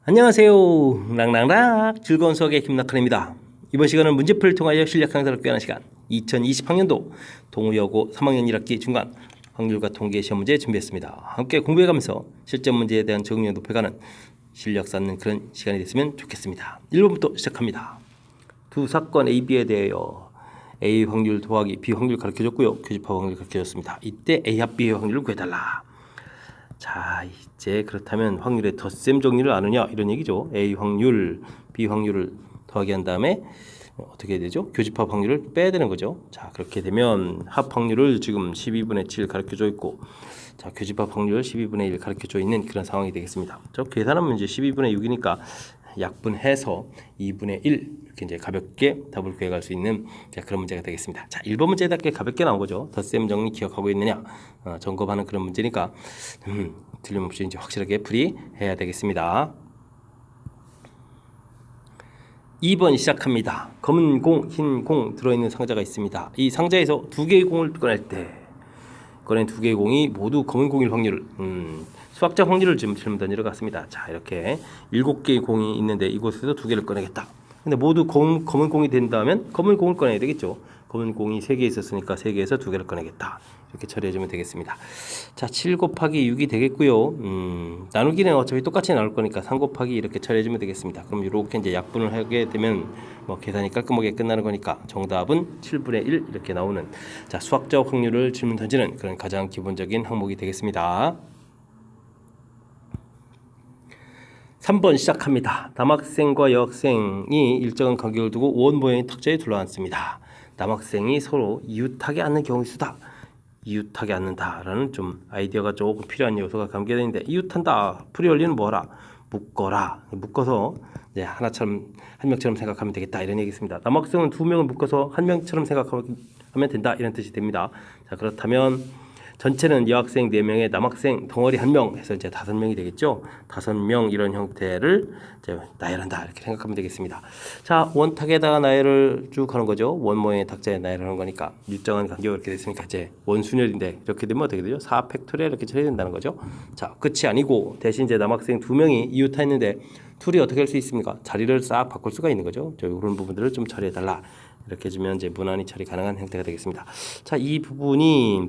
안녕하세요. 랑랑락 즐거운 수학의 김낙헌입니다. 이번 시간은 문제풀이를 통하여 실력 향상을 꾀하는 시간 2020학년도 동우여고 3학년 1학기 중간 확률과 통계 시험 문제 준비했습니다. 함께 공부해가면서 실전 문제에 대한 적응력 높여가는 실력 쌓는 그런 시간이 됐으면 좋겠습니다. 1번부터 시작합니다. 두 사건 A, B에 대하여 A 확률 더하기 B 확률 가르쳐줬고요. 교집합 확률 가르쳐줬습니다. 이때 A 합 B의 확률을 구해달라. 자, 이제 그렇다면 확률의 덧셈 정리를 아느냐 이런 얘기죠. A 확률, B 확률을 더하기 한 다음에 어떻게 해야 되죠? 교집합 확률을 빼야 되는 거죠. 자, 그렇게 되면 합 확률을 지금 12분의 7 가르쳐져 있고, 자, 교집합 확률 12분의 1 가르쳐져 있는 그런 상황이 되겠습니다. 저 계산하면 이제 12분의 6이니까 약분해서 2분의 1 이렇게 이제 가볍게 답을 구해갈 수 있는 그런 문제가 되겠습니다. 자, 1번 문제답게 가볍게 나온 거죠. 덧셈 정리 기억하고 있느냐 점검하는 그런 문제니까 틀림없이 이제 확실하게 풀이해야 되겠습니다. 2번 시작합니다. 검은 공, 흰 공 들어있는 상자가 있습니다. 이 상자에서 두 개의 공을 꺼낼 때 꺼낸 두 개의 공이 모두 검은 공일 확률을 수학적 확률을 지금 질문 던지러 갔습니다. 자, 이렇게 7개의 공이 있는데 이곳에서 두 개를 꺼내겠다. 근데 모두 검은 공이 된다면 검은 공을 꺼내야 되겠죠. 검은 공이 3개 있었으니까 3개에서 두 개를 꺼내겠다. 이렇게 처리해주면 되겠습니다. 자, 7 곱하기 6이 되겠고요. 나누기는 어차피 똑같이 나눌 거니까 3 곱하기 이렇게 처리해주면 되겠습니다. 그럼 이렇게 이제 약분을 하게 되면 뭐 계산이 깔끔하게 끝나는 거니까 정답은 7분의 1 이렇게 나오는 자, 수학적 확률을 질문 던지는 그런 가장 기본적인 항목이 되겠습니다. 3번 시작합니다. 남학생과 여학생이 일정한 간격을 두고 원 모양의 탁자에 둘러앉습니다. 남학생이 서로 이웃하게 앉는 경우의 수다. 이웃하게 앉는다라는 좀 아이디어가 조금 필요한 요소가 담겨져 있는데, 이웃한다. 풀이 원리는 뭐라? 묶어라. 묶어서 이제 하나처럼 한 명처럼 생각하면 되겠다 이런 얘기겠습니다. 남학생은 2명을 묶어서 한 명처럼 생각하면 된다 이런 뜻이 됩니다. 자, 그렇다면 전체는 여학생 4명에 남학생 덩어리 1명 해서 이제 5명이 되겠죠. 5명 이런 형태를 이제 나열한다 이렇게 생각하면 되겠습니다. 자, 원탁에다가 나열을 쭉 하는 거죠. 원 모양의 탁자에 나열하는 거니까 일정한 간격이 이렇게 됐으니까 이제 원순열인데 이렇게 되면 어떻게 되죠? 4팩토리얼 이렇게 처리해야 된다는 거죠. 자, 끝이 아니고 대신 이제 남학생 2명이 이웃했는데 둘이 어떻게 할 수 있습니까? 자리를 싹 바꿀 수가 있는 거죠. 이런 부분들을 좀 처리해달라 이렇게 해주면 이제 무난히 처리 가능한 형태가 되겠습니다. 자, 이 부분이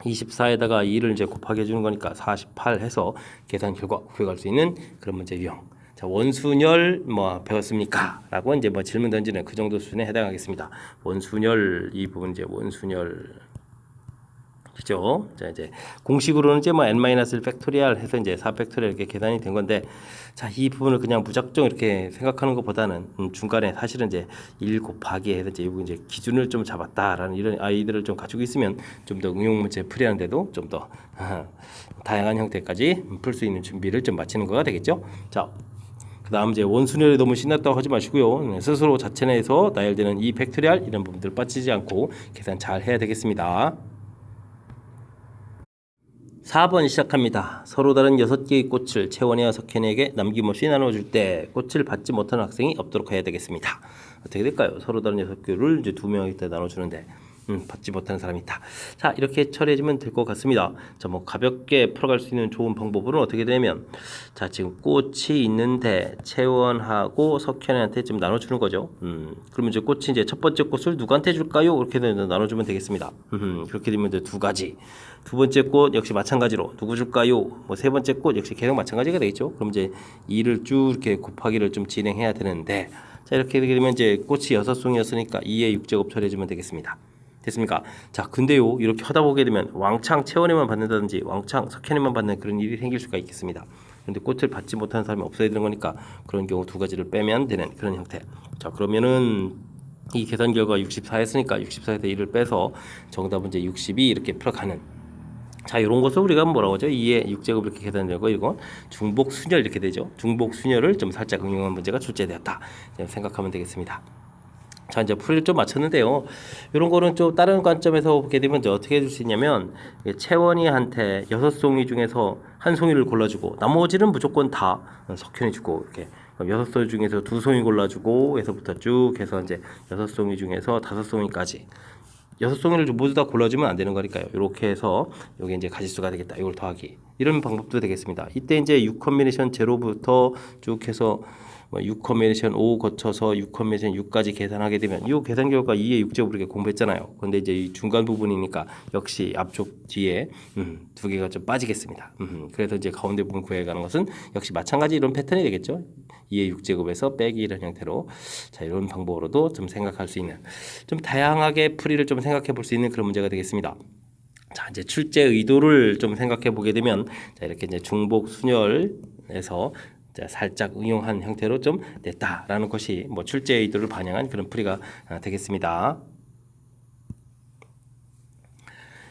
24에다가 2를 이제 곱하기 해주는 거니까 48 해서 계산 결과 구해갈 수 있는 그런 문제 유형. 자, 원순열 뭐 배웠습니까? 라고 이제 뭐 질문 던지는 그 정도 수준에 해당하겠습니다. 원순열 이 부분 이제 원순열 그죠? 자, 이제 공식으로는 이제 뭐 n-1 팩토리얼 해서 이제 4팩토리얼 이렇게 계산이 된 건데, 자, 이 부분을 그냥 무작정 이렇게 생각하는 것보다는 중간에 사실은 이제 1 곱하기 해서 이제 기준을 좀 잡았다라는 이런 아이들을 좀 가지고 있으면 좀 더 응용 문제 풀이하는데도 좀 더 다양한 형태까지 풀 수 있는 준비를 좀 마치는 거가 되겠죠. 자, 그다음 이제 원순열에 너무 신났다고 하지 마시고요. 스스로 자체 내에서 나열되는 이 팩토리얼 이런 부분들 빠지지 않고 계산 잘 해야 되겠습니다. 4번 시작합니다. 서로 다른 6개의 꽃을 채원이와 석현에게 남김없이 나눠줄 때 꽃을 받지 못하는 학생이 없도록 해야 되겠습니다. 어떻게 될까요? 서로 다른 6개를 이제 2명한테 나눠주는데 받지 못하는 사람이 있다. 자, 이렇게 처리해주면 될 것 같습니다. 자, 뭐 가볍게 풀어갈 수 있는 좋은 방법은 어떻게 되냐면, 자, 지금 꽃이 있는데 채원하고 석현이한테 좀 나눠주는 거죠. 그러면 이제 꽃이 이제 첫 번째 꽃을 누구한테 줄까요? 이렇게 나눠주면 되겠습니다. 그렇게 되면 이제 2가지. 두 번째 꽃 역시 마찬가지로 누구 줄까요? 뭐 세 번째 꽃 역시 계속 마찬가지가 되겠죠. 그럼 이제 2를 쭉 이렇게 곱하기를 좀 진행해야 되는데, 자, 이렇게 되면 이제 꽃이 6송이었으니까 2의 6제곱 처리해주면 되겠습니다. 됐습니까? 자, 근데요, 이렇게 하다 보게 되면 왕창 채원에만 받는다든지 왕창 석현에만 받는 그런 일이 생길 수가 있겠습니다. 그런데 꽃을 받지 못하는 사람이 없어야 되는 거니까 그런 경우 2가지를 빼면 되는 그런 형태. 자, 그러면은 이 계산 결과 64 했으니까 64에서 1을 빼서 정답은 이제 62 이렇게 풀어가는. 자, 이런 것을 우리가 뭐라고 하죠? 2의 6제곱 이렇게 계산되고, 이건 중복 순열 이렇게 되죠. 중복 순열을 좀 살짝 응용한 문제가 출제되었다 생각하면 되겠습니다. 자, 이제 풀이를 좀 마쳤는데요. 이런 거는 좀 다른 관점에서 보게 되면 이제 어떻게 해줄 수 있냐면, 채원이한테 6송이 중에서 한 송이를 골라주고 나머지는 무조건 다 석현해주고, 이렇게 6송이 중에서 2송이 골라주고 해서부터 쭉 해서 이제 6송이 중에서 5송이까지 6송이를 모두 다 골라주면 안 되는 거니까요. 이렇게 해서 여기 이제 가지수가 되겠다. 이걸 더하기 이런 방법도 되겠습니다. 이때 이제 6 컨비네이션 0부터 쭉 해서 6 컨비네이션 5 거쳐서 6 컨비네이션 6까지 계산하게 되면 이 계산 결과 2의 6제곱 이렇게 공부했잖아요. 근데 이제 이 중간 부분이니까 역시 앞쪽 뒤에 두 개가 좀 빠지겠습니다. 그래서 이제 가운데 부분 구해가는 것은 역시 마찬가지 이런 패턴이 되겠죠. 2의 6제곱에서 빼기 이런 형태로 자 이런 방법으로도 좀 생각할 수 있는 좀 다양하게 풀이를 좀 생각해 볼 수 있는 그런 문제가 되겠습니다. 자 이제 출제 의도를 좀 생각해 보게 되면 자 이렇게 이제 중복 순열에서 자, 살짝 응용한 형태로 좀 냈다라는 것이 뭐 출제 의도를 반영한 그런 풀이가 되겠습니다.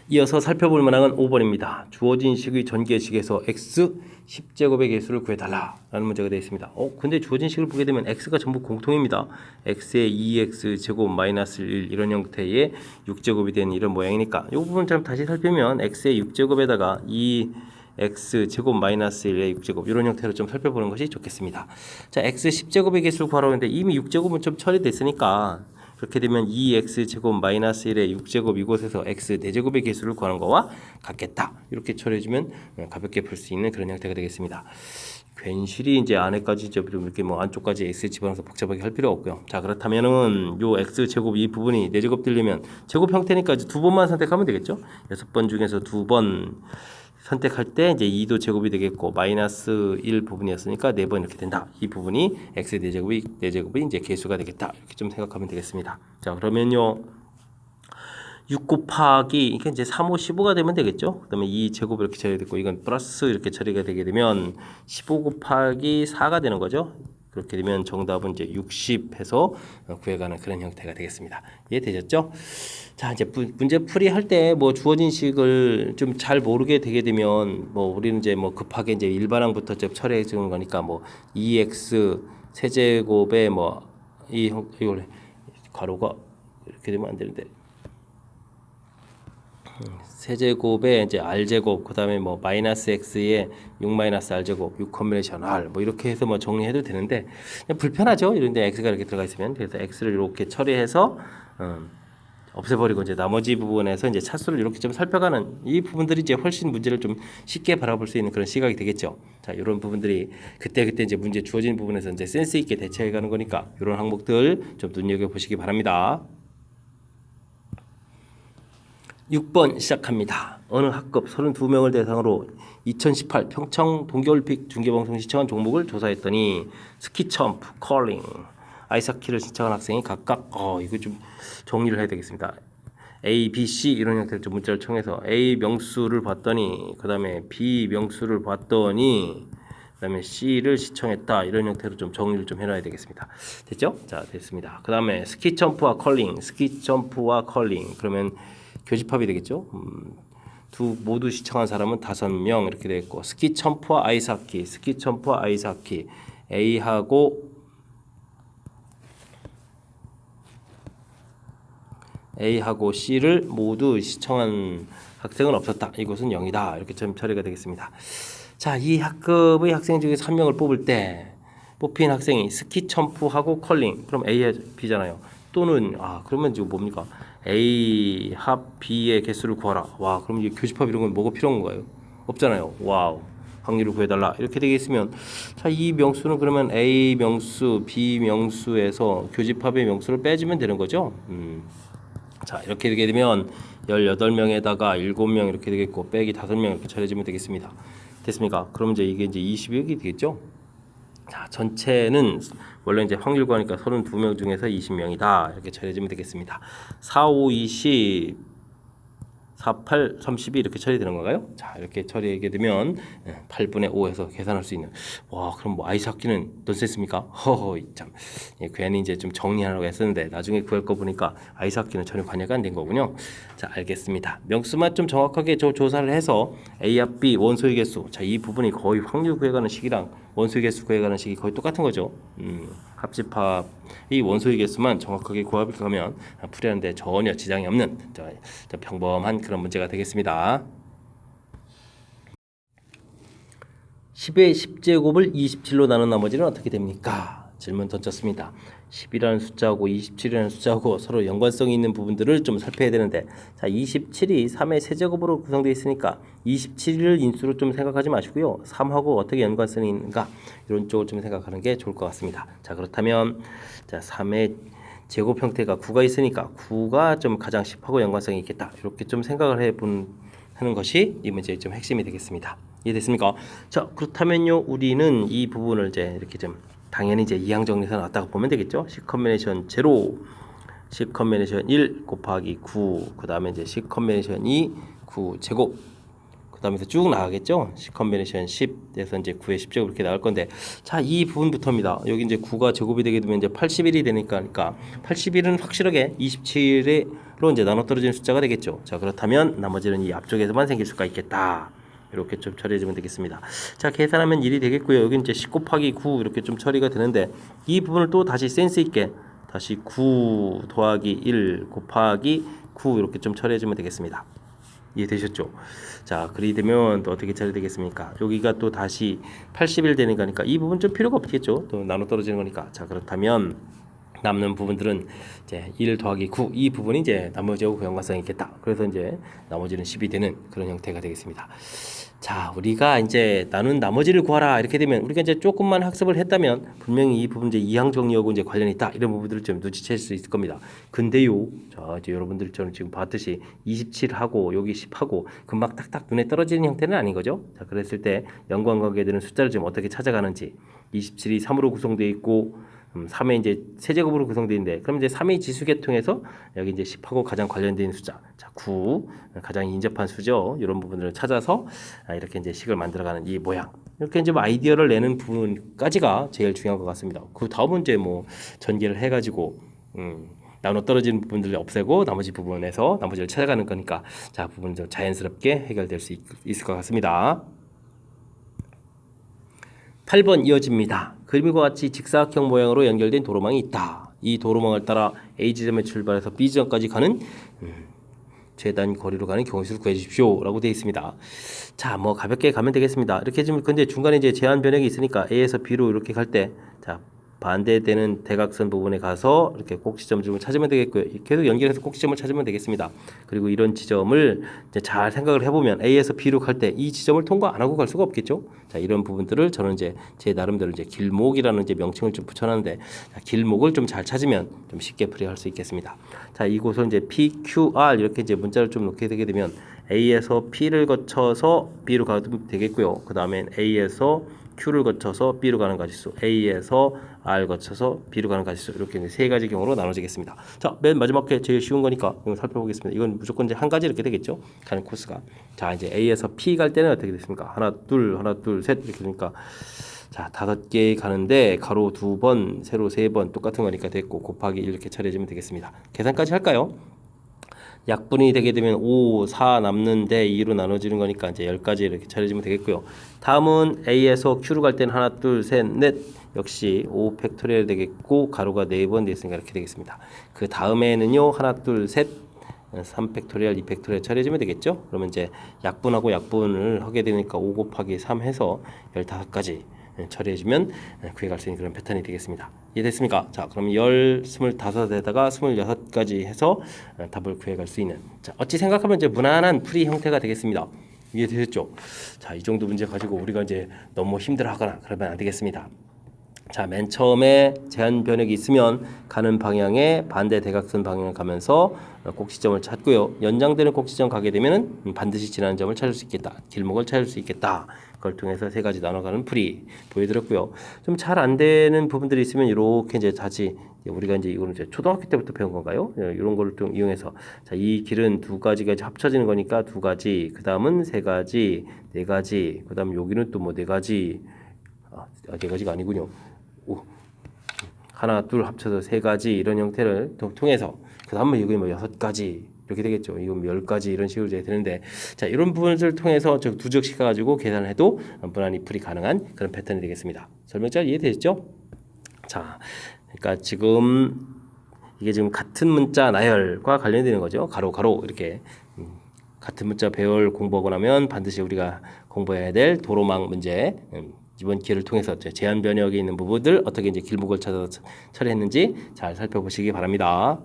이어서 살펴볼 문항은 5번입니다. 주어진 식의 전개식에서 x 10제곱의 개수를 구해달라라는 문제가 되어 있습니다. 근데 주어진 식을 보게 되면 x가 전부 공통입니다. x의 2x 제곱 마이너스 1 이런 형태의 6제곱이 되는 이런 모양이니까 이 부분 좀 다시 살피면 x의 6제곱에다가 2x 제곱 마이너스 1의 6제곱 이런 형태로 좀 살펴보는 것이 좋겠습니다. 자, x 10제곱의 개수를 구하라고 했는데 이미 6제곱은 좀 처리됐으니까 그렇게 되면 2x 제곱 마이너스 1의 6제곱 이곳에서 x 4제곱의 개수를 구하는 거와 같겠다. 이렇게 처리해주면 가볍게 풀 수 있는 그런 형태가 되겠습니다. 괜시리 이제 안에까지 이렇게 뭐 안쪽까지 x 집어넣어서 복잡하게 할 필요 없고요. 자 그렇다면은 요 x 제곱 이 부분이 4제곱 되려면 제곱 형태니까 이제 2번만 선택하면 되겠죠. 6번 중에서 2번 선택할 때 이제 2도 제곱이 되겠고 마이너스 1 부분이었으니까 4번 이렇게 된다. 이 부분이 x 4제곱이 이제 개수가 되겠다. 이렇게 좀 생각하면 되겠습니다. 자 그러면요 6 곱하기 이게 이제 3, 5, 15가 되면 되겠죠. 그다음에 2 제곱 이렇게 처리됐고 이건 플러스 이렇게 처리가 되게 되면 15 곱하기 4가 되는 거죠. 그렇게 되면 정답은 이제 60 해서 구해가는 그런 형태가 되겠습니다. 이해되셨죠? 자 이제 문제 풀이할 때 뭐 주어진 식을 좀 잘 모르게 되게 되면 뭐 우리는 이제 뭐 급하게 이제 일반항부터 좀 처리해 주는 거니까 뭐 2x 세제곱에 뭐 이걸 가로가 이렇게 되면 안 되는데 세제곱에 이제 r제곱 그다음에 뭐 마이너스 x에 6 마이너스 r제곱 6 컨비네이션 r 뭐 이렇게 해서 뭐 정리해도 되는데 불편하죠. 이런데 x가 이렇게 들어가 있으면 그래서 x를 이렇게 처리해서 없애버리고 이제 나머지 부분에서 이제 차수를 이렇게 좀 살펴가는 이 부분들이 이제 훨씬 문제를 좀 쉽게 바라볼 수 있는 그런 시각이 되겠죠. 자, 이런 부분들이 그때 이제 문제 주어진 부분에서 이제 센스 있게 대처해가는 거니까 이런 항목들 좀 눈여겨 보시기 바랍니다. 6번 시작합니다. 어느 학급 32명을 대상으로 2018 평창 동계올림픽 중계방송 시청한 종목을 조사했더니 스키 점프, 컬링, 아이스하키를 신청한 학생이 각각 이거 좀 정리를 해야 되겠습니다. A, B, C 이런 형태로 좀 문자를 청해서 A 명수를 봤더니 그 다음에 B 명수를 봤더니 그 다음에 C를 시청했다 이런 형태로 좀 정리를 좀 해놔야 되겠습니다. 됐죠? 자 됐습니다. 그 다음에 스키 점프와 컬링 그러면 교집합이 되겠죠. 모두 시청한 사람은 5명 이렇게 되어 있고 스키 점프와 아이스하키 A하고 C를 모두 시청한 학생은 없었다. 이것은 0이다. 이렇게 좀 처리가 되겠습니다. 자, 이 학급의 학생 중에서 한 명을 뽑을 때 뽑힌 학생이 스키 점프하고 컬링 그럼 A, B잖아요. 또는 그러면 지금 뭡니까? A 합 B의 개수를 구하라. 와, 그럼 이 교집합 이런 건 뭐가 필요한 건가요? 없잖아요. 와우. 확률을 구해달라. 이렇게 되겠으면 자, 이 명수는 그러면 A 명수, B 명수에서 교집합의 명수를 빼주면 되는 거죠. 자, 이렇게 되게 되면 18명에다가 7명 이렇게 되겠고 빼기 5명 이렇게 처리해주면 되겠습니다. 됐습니까? 그럼 이제 이게 이제 22억이 되겠죠? 자, 전체는 원래 이제 확률 구하니까 32명 중에서 20명이다. 이렇게 처리해주면 되겠습니다. 4, 5, 20, 4, 8, 32 이렇게 처리되는 건가요? 자, 이렇게 처리하게 되면 8분의 5에서 계산할 수 있는. 와, 그럼 뭐 아이스하키는 넌센스입니까? 허허, 참. 괜히 이제 좀 정리하려고 했었는데 나중에 구할 거 보니까 아이스하키는 전혀 관여가 안 된 거군요. 자, 알겠습니다. 명수만 좀 정확하게 조사를 해서 A 합 B 원소의 개수. 자, 이 부분이 거의 확률 구해가는 식이랑 원소의 개수 구해가는 식이 거의 똑같은 거죠. 합집합 이 원소의 개수만 정확하게 구하면 풀이하는데 전혀 지장이 없는 평범한 그런 문제가 되겠습니다. 10의 10제곱을 27로 나눈 나머지는 어떻게 됩니까? 질문 던졌습니다. 10이라는 숫자하고 27이라는 숫자하고 서로 연관성이 있는 부분들을 좀 살펴야 되는데, 자, 27이 3의 세제곱으로 구성되어 있으니까 27을 인수로 좀 생각하지 마시고요. 3하고 어떻게 연관성이 있는가 이런 쪽을 좀 생각하는 게 좋을 것 같습니다. 자, 그렇다면 자, 3의 제곱 형태가 9가 있으니까 9가 좀 가장 10하고 연관성이 있겠다. 이렇게 좀 생각을 하는 것이 이 문제의 좀 핵심이 되겠습니다. 이해됐습니까? 자, 그렇다면요, 우리는 이 부분을 이제 이렇게 좀 당연히 이제 이항 정리해서 나왔다고 보면 되겠죠. C 컨비네이션 0, C 컨비네이션 1 곱하기 9, 그 다음에 이제 C 컨비네이션 2, 9 제곱, 그 다음에 쭉 나가겠죠. C 컨비네이션 10에서 이제 9의 10제곱 이렇게 나올 건데, 자, 이 부분부터입니다. 여기 이제 9가 제곱이 되게 되면 이제 81이 되니까, 81은 확실하게 27로 이제 나눠 떨어지는 숫자가 되겠죠. 자, 그렇다면 나머지는 이 앞쪽에서만 생길 수가 있겠다. 이렇게 좀 처리해주면 되겠습니다. 자, 계산하면 1이 되겠고요. 여기 이제 10 곱하기 9 이렇게 좀 처리가 되는데, 이 부분을 또 다시 센스 있게 다시 9 더하기 1 곱하기 9 이렇게 좀 처리해주면 되겠습니다. 이해되셨죠? 자, 그리 되면 또 어떻게 처리되겠습니까? 여기가 또 다시 81 되는 거니까 이 부분 좀 필요가 없겠죠? 또 나눠 떨어지는 거니까. 자, 그렇다면 남는 부분들은 이제 1 더하기 9 이 부분이 이제 나머지하고 연관성이 있겠다. 그래서 이제 나머지는 10이 되는 그런 형태가 되겠습니다. 자, 우리가 이제 나눈 나머지를 구하라 이렇게 되면 우리가 이제 조금만 학습을 했다면 분명히 이 부분 이제 이항 정리하고 이제 관련이 있다 이런 부분들을 좀 눈치챌 수 있을 겁니다. 근데요, 자, 이제 여러분들처럼 지금 봤듯이 27하고 여기 10하고 금방 딱딱 눈에 떨어지는 형태는 아닌 거죠. 자, 그랬을 때 연관관계되는 숫자를 좀 어떻게 찾아가는지, 27이 3으로 구성되어 있고 3의 이제 세제곱으로 구성되는데, 그럼 이제 3의 지수계통에서 여기 이제 10하고 가장 관련된 숫자, 자, 9 가장 인접한 수죠. 이런 부분들을 찾아서 이렇게 이제 식을 만들어가는 이 모양. 이렇게 이제 뭐 아이디어를 내는 부분까지가 제일 중요한 것 같습니다. 그 다음은 이제 뭐 전개를 해가지고 나눠 떨어지는 부분들을 없애고 나머지 부분에서 나머지를 찾아가는 거니까, 자, 부분은 좀 자연스럽게 해결될 수 있을 것 같습니다. 8번 이어집니다. 그림과 같이 직사각형 모양으로 연결된 도로망이 있다. 이 도로망을 따라 A 지점에 출발해서 B 지점까지 가는 최단 거리로 가는 경우수를 구해 주십시오 라고 되어 있습니다. 자, 뭐 가볍게 가면 되겠습니다. 이렇게 지금 근데 중간에 이제 제한 변형이 있으니까 A에서 B로 이렇게 갈 때, 자, 반대되는 대각선 부분에 가서 이렇게 꼭지점을 좀 찾으면 되겠고요. 계속 연결해서 꼭지점을 찾으면 되겠습니다. 그리고 이런 지점을 이제 잘 생각을 해보면 A에서 B로 갈 때 이 지점을 통과 안 하고 갈 수가 없겠죠. 자, 이런 부분들을 저는 이제 제 나름대로 이제 길목이라는 이제 명칭을 좀 붙여놨는데, 자, 길목을 좀 잘 찾으면 좀 쉽게 풀이할 수 있겠습니다. 자, 이곳을 이제 PQR 이렇게 이제 문자를 좀 놓게 되게 되면 A에서 P를 거쳐서 B로 가도 되겠고요. 그 다음엔 A에서 Q를 거쳐서 B로 가는 가지수, A에서 R 거쳐서 B로 가는 가지수, 이렇게 세 가지 경우로 나눠지겠습니다. 자, 맨 마지막 게 제일 쉬운 거니까 이거 살펴보겠습니다. 이건 무조건 이제 한 가지 이렇게 되겠죠. 가는 코스가. 자, 이제 A에서 P 갈 때는 어떻게 됐습니까? 하나, 둘, 셋 이렇게 되니까, 자, 5개 가는데 가로 2번, 세로 3번 똑같은 거니까 됐고 곱하기 1 이렇게 처리해주면 되겠습니다. 계산까지 할까요? 약분이 되게 되면 5, 4 남는데 2로 나눠지는 거니까 이제 10가지 이렇게 차려지면 되겠고요. 다음은 A에서 Q로 갈 때는 하나, 둘, 셋, 넷 역시 5 팩토리얼 되겠고 가로가 4번 되어 있으니까 이렇게 되겠습니다. 그 다음에는요, 하나, 둘, 셋, 3 팩토리얼, 2 팩토리얼 처리해주면 되겠죠. 그러면 이제 약분하고 약분을 하게 되니까 5 곱하기 3 해서 15가지 처리해주면 구해갈 수 있는 그런 패턴이 되겠습니다. 이해됐습니까? 자, 그럼 25에다가 26가지 해서 답을 구해갈 수 있는, 자, 어찌 생각하면 이제 무난한 풀이 형태가 되겠습니다. 이해되셨죠? 자, 이 정도 문제 가지고 우리가 이제 너무 힘들어하거나 그러면 안 되겠습니다. 자, 맨 처음에 제한 변역이 있으면 가는 방향에 반대 대각선 방향을 가면서 꼭지점을 찾고요. 연장되는 꼭지점 가게 되면은 반드시 지나는 점을 찾을 수 있겠다. 길목을 찾을 수 있겠다. 그걸 통해서 세 가지 나눠가는 풀이 보여드렸고요. 좀 잘 안 되는 부분들이 있으면 이렇게 이제 다시 우리가 이제 이거는 이제 초등학교 때부터 배운 건가요? 이런 거를 좀 이용해서, 자, 이 길은 두 가지가 이제 합쳐지는 거니까 두 가지, 그 다음은 세 가지, 네 가지, 그 다음 여기는 또 뭐 네 가지, 네 가지가 아니군요. 하나, 둘 합쳐서 세 가지 이런 형태를 통해서, 그 다음에 여기 뭐 6가지 이렇게 되겠죠. 이건 10가지 이런 식으로 이제 되는데, 자, 이런 부분을 통해서 두적씩 가지고 계산을 해도 무난히 풀이 가능한 그런 패턴이 되겠습니다. 설명 잘 이해되셨죠? 자, 그러니까 지금 이게 지금 같은 문자 나열과 관련되는 거죠. 가로 가로 이렇게 같은 문자 배열 공부하고 나면 반드시 우리가 공부해야 될 도로망 문제, 이번 기회를 통해서 제한 변역에 있는 부분들 어떻게 이제 길목을 찾아서 처리했는지 잘 살펴보시기 바랍니다.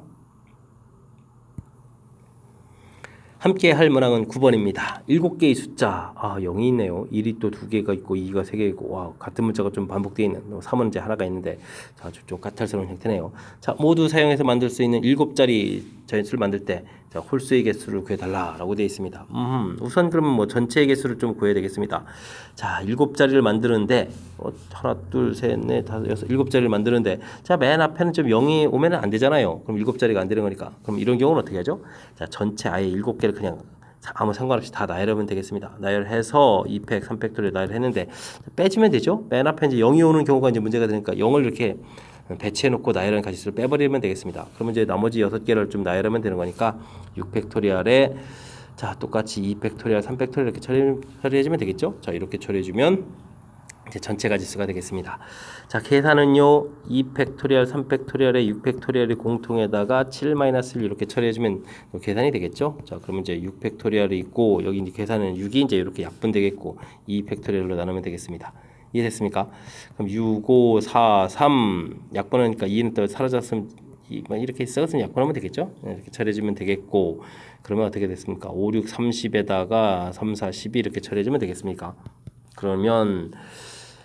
함께 할 문항은 9번입니다. 7개의 숫자. 0이 있네요. 1이 또 2개가 있고 2가 3개 있고 와, 같은 문자가 좀 반복되어 있는 3은 이제 하나가 있는데 자, 좀 까탈스러운 형태네요. 자, 모두 사용해서 만들 수 있는 7자리 자연수를 만들 때 자, 홀수의 개수를 구해달라라고 되어 있습니다. 우선 그러면 뭐 전체의 개수를 좀 구해야 되겠습니다. 자, 7자리를 만드는데 하나, 둘, 셋, 넷, 다섯, 여섯, 7자리를 만드는데 자, 맨 앞에는 좀 0이 오면 안 되잖아요. 그럼 7자리가 안 되는 거니까. 그럼 이런 경우는 어떻게 하죠? 자, 전체 아예 7개를 그냥 아무 상관없이 다 나열하면 되겠습니다. 나열해서 2팩, 3팩토리를 나열했는데 빼주면 되죠. 맨 앞에 이제 0이 오는 경우가 이제 문제가 되니까 0을 이렇게 배치해놓고 나열한 가지수를 빼버리면 되겠습니다. 그러면 이제 나머지 6개를 좀 나열하면 되는 거니까 6팩토리얼에 자 똑같이 2팩토리얼, 3팩토리얼 이렇게 처리해주면 되겠죠. 자 이렇게 처리해주면 이제 전체 가지수가 되겠습니다. 자 계산은요 2팩토리얼, 3팩토리얼에 6팩토리얼이 공통에다가 7-1 이렇게 처리해주면 계산이 되겠죠. 자 그러면 이제 6팩토리얼이 있고 여기 이제 계산은 6이 이제 이렇게 약분되겠고 2팩토리얼로 나누면 되겠습니다. 이해됐습니까? 그럼 6, 5, 4, 3 약분하니까 2는 또 사라졌으면 이렇게 썩었으면 약분하면 되겠죠? 이렇게 처리해주면 되겠고 그러면 어떻게 됐습니까? 5, 6, 30에다가 3, 4, 12 이렇게 처리해주면 되겠습니까? 그러면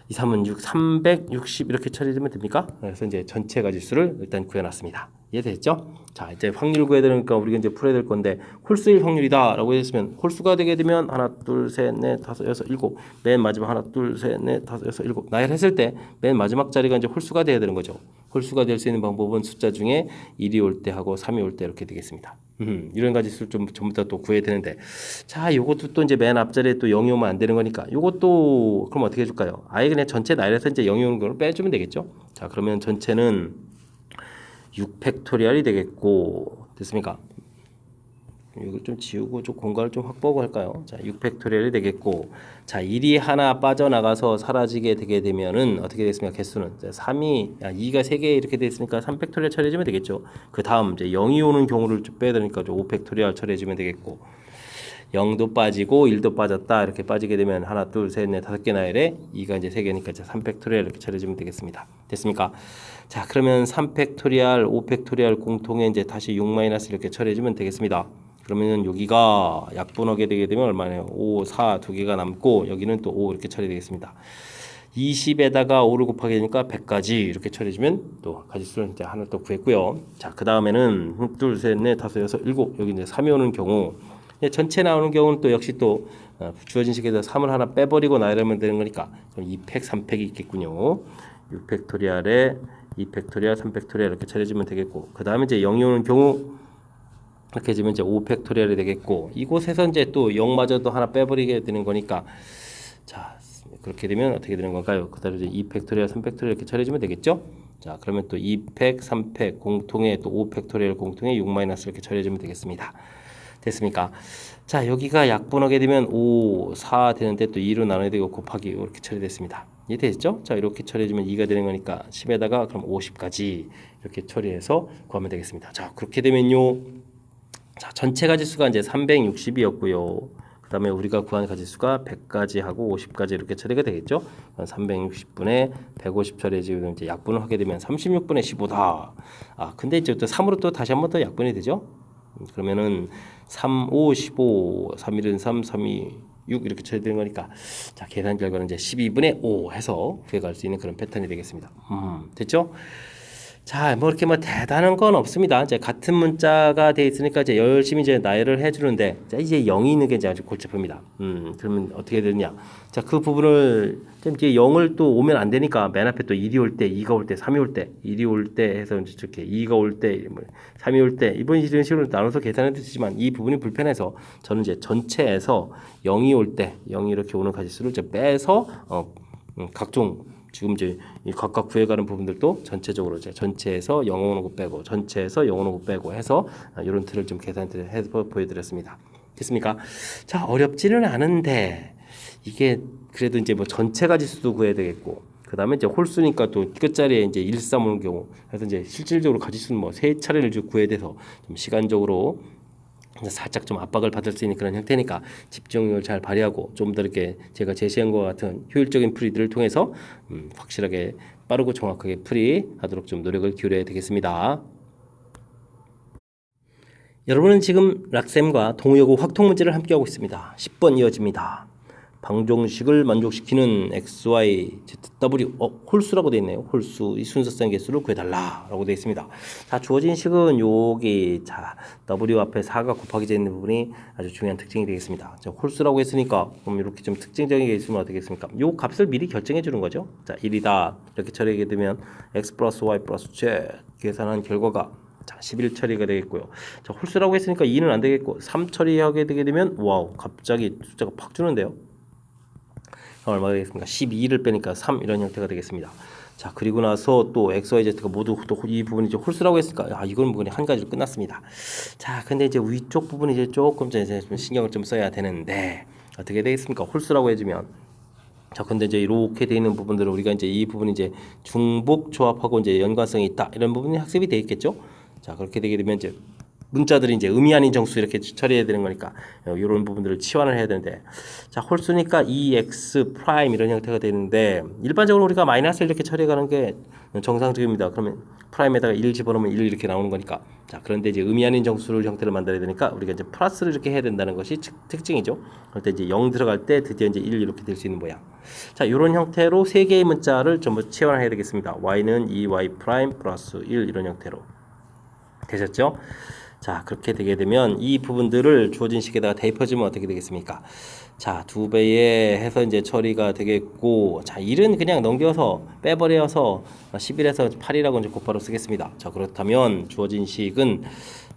2, 3은 6, 360 이렇게 처리해주면 됩니까? 그래서 이제 전체 가지수를 일단 구해놨습니다. 이해됐죠? 자 이제 확률 구해야 되니까 우리가 이제 풀어야 될 건데 홀수일 확률이다 라고 했으면 홀수가 되게 되면 하나 둘 셋 넷 다섯 여섯 일곱 맨 마지막 하나 둘 셋 넷 다섯 여섯 일곱 나열했을 때 맨 마지막 자리가 이제 홀수가 돼야 되는 거죠. 홀수가 될 수 있는 방법은 숫자 중에 1이 올 때 하고 3이 올 때 이렇게 되겠습니다. 이런 가지수를 좀 전부 다 또 구해야 되는데 자 요것도 또 이제 맨 앞자리에 또 0이 오면 안 되는 거니까 요것도 그럼 어떻게 해줄까요? 아예 그냥 전체 나열해서 이제 0이 오는 걸 빼주면 되겠죠. 자 그러면 전체는 6팩토리얼이 되겠고 됐습니까? 이걸 좀 지우고 좀 공간을 좀 확보하고 할까요? 자, 6팩토리얼이 되겠고 자, 1이 하나 빠져나가서 사라지게 되게 되면은 어떻게 됐습니까? 개수는 3이 2가 3개 이렇게 됐으니까 3팩토리얼 처리해주면 되겠죠. 그 다음 이제 0이 오는 경우를 좀 빼야 되니까 5팩토리얼 처리해주면 되겠고 0도 빠지고 1도 빠졌다 이렇게 빠지게 되면 하나 둘 셋 넷 다섯 개 나열에 2가 이제 3개니까 이제 3팩토리얼 이렇게 처리해주면 되겠습니다. 됐습니까? 자 그러면 3팩토리얼 5팩토리얼 공통에 이제 다시 6 마이너스 이렇게 처리해주면 되겠습니다. 그러면 여기가 약분하게 되게 되면 얼마네요? 5, 4 두 개가 남고 여기는 또 5 이렇게 처리되겠습니다. 20에다가 5를 곱하게 되니까 100까지 이렇게 처리해주면 또 가지수를 이제 하나 또 구했고요. 자 그 다음에는 둘, 셋, 넷, 다섯, 여섯, 일곱 여기 이제 3이 오는 경우 전체 나오는 경우는 또 역시 또 주어진 식에서 3을 하나 빼버리고 나열하면 되는 거니까 그럼 2팩, 3팩이 있겠군요. 6팩토리얼에 2팩토리얼, 3팩토리얼 이렇게 처리해주면 되겠고 그 다음에 이제 0이 오는 경우 이렇게 해주면 이제 5팩토리얼이 되겠고 이곳에서 이제 또 0마저도 하나 빼버리게 되는 거니까 자 그렇게 되면 어떻게 되는 건가요? 그 다음에 이제 2팩토리얼, 3팩토리얼 이렇게 처리해주면 되겠죠? 자 그러면 또 2팩, 3팩 공통에 또 5팩토리얼 공통에 6 마이너스 이렇게 처리해주면 되겠습니다. 됐습니까? 자 여기가 약분하게 되면 5, 4 되는데 또 2로 나눠야 되고 곱하기 이렇게 처리됐습니다. 이해되셨죠? 자 이렇게 처리해주면 2가 되는 거니까 10에다가 그럼 50까지 이렇게 처리해서 구하면 되겠습니다. 자 그렇게 되면요 자 전체 가지수가 이제 360이었고요 그 다음에 우리가 구한 가지수가 100까지 하고 50까지 이렇게 처리가 되겠죠. 360분의 150 처리해주면 이제 약분을 하게 되면 36분의 15다. 근데 이제 또 3으로 또 다시 한번 더 약분이 되죠. 그러면은 3, 5, 15, 3, 1은 3, 3, 2, 6 이렇게 처리되는 거니까 자 계산 결과는 이제 12분의 5 해서 구해갈 수 있는 그런 패턴이 되겠습니다. 됐죠? 자, 뭐 이렇게 뭐 대단한 건 없습니다. 이제 같은 문자가 돼 있으니까 이제 열심히 이제 나열을 해주는데, 자, 이제 0이 있는 게 이제 아주 골치 아픕니다. 그러면 어떻게 되느냐? 자, 그 부분을 좀 이제 0을 또 오면 안 되니까 맨 앞에 또 1이 올 때, 2가 올 때, 3이 올 때, 1이 올 때 해서 이제 이렇게 2가 올 때, 3이 올 때 이런 식으로 나눠서 계산해도 되지만 이 부분이 불편해서 저는 이제 전체에서 0이 올 때, 0이 이렇게 오는 가지수를 이제 빼서 각종 지금 이제 이 각각 구해가는 부분들도 전체적으로 이제 전체에서 0 오는 거 빼고 전체에서 0 오는 거 빼고 해서 이런 틀을 좀 계산해서 보여드렸습니다. 됐습니까? 자 어렵지는 않은데 이게 그래도 이제 뭐 전체 가지수도 구해야 되겠고 그 다음에 이제 홀수니까 또 끝자리에 이제 1, 3 오는 경우 그래서 이제 실질적으로 가지수는 뭐 세 차례를 구해야 돼서 좀 시간적으로 살짝 좀 압박을 받을 수 있는 그런 형태니까 집중력을 잘 발휘하고 좀 더 이렇게 제가 제시한 것 같은 효율적인 풀이들을 통해서 확실하게 빠르고 정확하게 풀이하도록 좀 노력을 기울여야 되겠습니다. 여러분은 지금 락셈과 동의어구 확통 문제를 함께하고 있습니다. 10번 이어집니다. 방정식을 만족시키는 x, y, z, w 홀수라고 되어 있네요. 홀수 이 순서상 개수를 구해달라라고 되어 있습니다. 자, 주어진 식은 여기 자 w 앞에 4가 곱하기 되어 있는 부분이 아주 중요한 특징이 되겠습니다. 자, 홀수라고 했으니까 그럼 이렇게 좀 특징적인 게 있으면 어떻게 겠습니까? 요 값을 미리 결정해 주는 거죠. 자, 1이다 이렇게 처리하게 되면 x 플러스 y 플러스 z 계산한 결과가 자, 11 처리가 되겠고요. 자, 홀수라고 했으니까 2는 안 되겠고 3 처리하게 되게 되면 와우 갑자기 숫자가 팍 주는데요. 얼마가 되겠습니까? 12를 빼니까 3 이런 형태가 되겠습니다. 자, 그리고 나서 또 x, y, z가 모두 또 이 부분이 이제 홀수라고 했으니까 이건 부분이 한 가지로 끝났습니다. 자, 근데 이제 위쪽 부분이 이제 조금 이제 좀 신경을 좀 써야 되는데 어떻게 되겠습니까? 홀수라고 해주면 자, 근데 이제 이렇게 되어 있는 부분들을 우리가 이제 이 부분이 이제 중복 조합하고 이제 연관성이 있다 이런 부분이 학습이 되어 있겠죠. 자, 그렇게 되게 되면 이제 문자들이 이제 의미 아닌 정수 이렇게 처리해야 되는 거니까 이런 부분들을 치환을 해야 되는데 자, 홀수니까 2x 프라임 이런 형태가 되는데 일반적으로 우리가 마이너스 이렇게 처리해가는 게 정상적입니다. 그러면 프라임에다가 1 집어넣으면 1 이렇게 나오는 거니까 자, 그런데 이제 의미 아닌 정수를 형태를 만들어야 되니까 우리가 이제 플러스를 이렇게 해야 된다는 것이 특징이죠. 그럴 때 이제 0 들어갈 때 드디어 이제 1 이렇게 될 수 있는 모양. 자, 이런 형태로 세 개의 문자를 전부 치환을 해야 되겠습니다. y는 2y 프라임 플러스 1 이런 형태로 되셨죠? 자, 그렇게 되게 되면 이 부분들을 주어진 식에다가 대입해주면 어떻게 되겠습니까? 자, 2배에 해서 이제 처리가 되겠고, 자, 1은 그냥 넘겨서 빼버려서 11에서 8이라고 이제 곧바로 쓰겠습니다. 자, 그렇다면 주어진 식은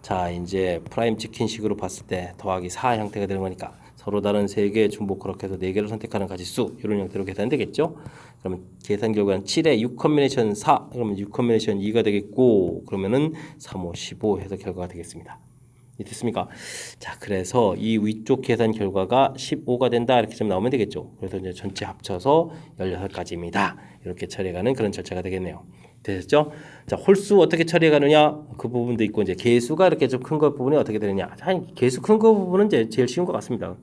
자, 이제 프라임 찍힌 식으로 봤을 때 더하기 4 형태가 되는 거니까 서로 다른 3개 중복 그렇게해서 4개를 선택하는 가지수 이런 형태로 계산되겠죠? 그러면 계산 결과는 7에 6 컨비네이션 4 그러면 6 컨비네이션 2가 되겠고 그러면은 3, 5, 15 해서 결과가 되겠습니다. 됐습니까? 자, 그래서 이 위쪽 계산 결과가 15가 된다 이렇게 좀 나오면 되겠죠. 그래서 이제 전체 합쳐서 16가지입니다. 이렇게 처리해가는 그런 절차가 되겠네요. 되셨죠? 자, 홀수 어떻게 처리해가느냐 그 부분도 있고 이제 개수가 이렇게 좀 큰 거 부분이 어떻게 되느냐. 개수 큰 거 부분은 이제 제일 쉬운 것 같습니다.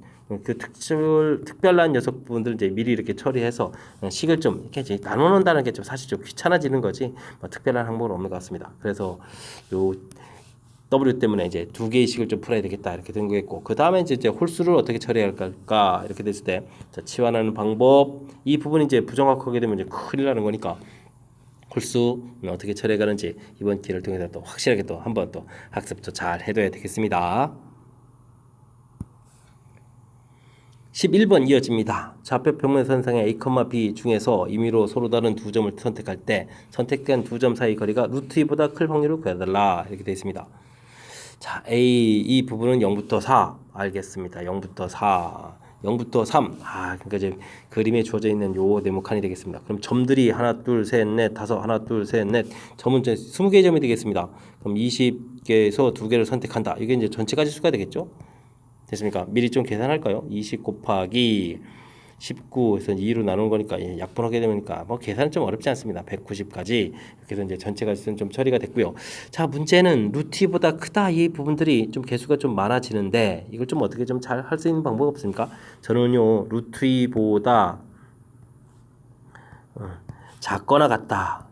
그 특별한 녀석 부분들 이제 미리 이렇게 처리해서 식을 좀 이렇게 이제 나눠놓는다는 게 좀 사실 좀 귀찮아지는 거지 뭐 특별한 항목은 없는 것 같습니다. 그래서 요 W 때문에 이제 2개의 식을 좀 풀어야 되겠다 이렇게 된 거겠고 그 다음에 이제 홀수를 어떻게 처리해야 할까 이렇게 됐을 때 자, 치환하는 방법 이 부분이 이제 부정확하게 되면 이제 큰일 나는 거니까 홀수 어떻게 처리해가는지 이번 기회를 통해서 또 확실하게 또 한번 또 학습도 잘 해둬야 되겠습니다. 11번 이어집니다. 좌표 평면선상의 A, B 중에서 임의로 서로 다른 두 점을 선택할 때 선택된 두 점 사이 거리가 루트 2보다 클 확률을 구해달라 이렇게 되어 있습니다. 자, A 이 부분은 0부터 4 알겠습니다. 0부터 4 0부터 3 그러니까 이제 그림에 주어져 있는 요 네모칸이 되겠습니다. 그럼 점들이 하나 둘 셋 넷 다섯 하나 둘 셋 넷 점은 이제 20개의 점이 되겠습니다. 그럼 20개에서 2개를 선택한다. 이게 이제 전체 가지수가 되겠죠? 됐습니까? 미리 좀 계산할까요? 20 곱하기 19에서 2로 나누는 거니까 약분하게 되니까 뭐 계산은 좀 어렵지 않습니다. 190까지 이렇게 해서 이제 전체 가지수는 좀 처리가 됐고요. 자, 문제는 루트보다 크다 이 부분들이 좀 개수가 좀 많아지는데 이걸 좀 어떻게 좀 잘 할 수 있는 방법 없습니까? 저는요 루트보다 작거나 같다.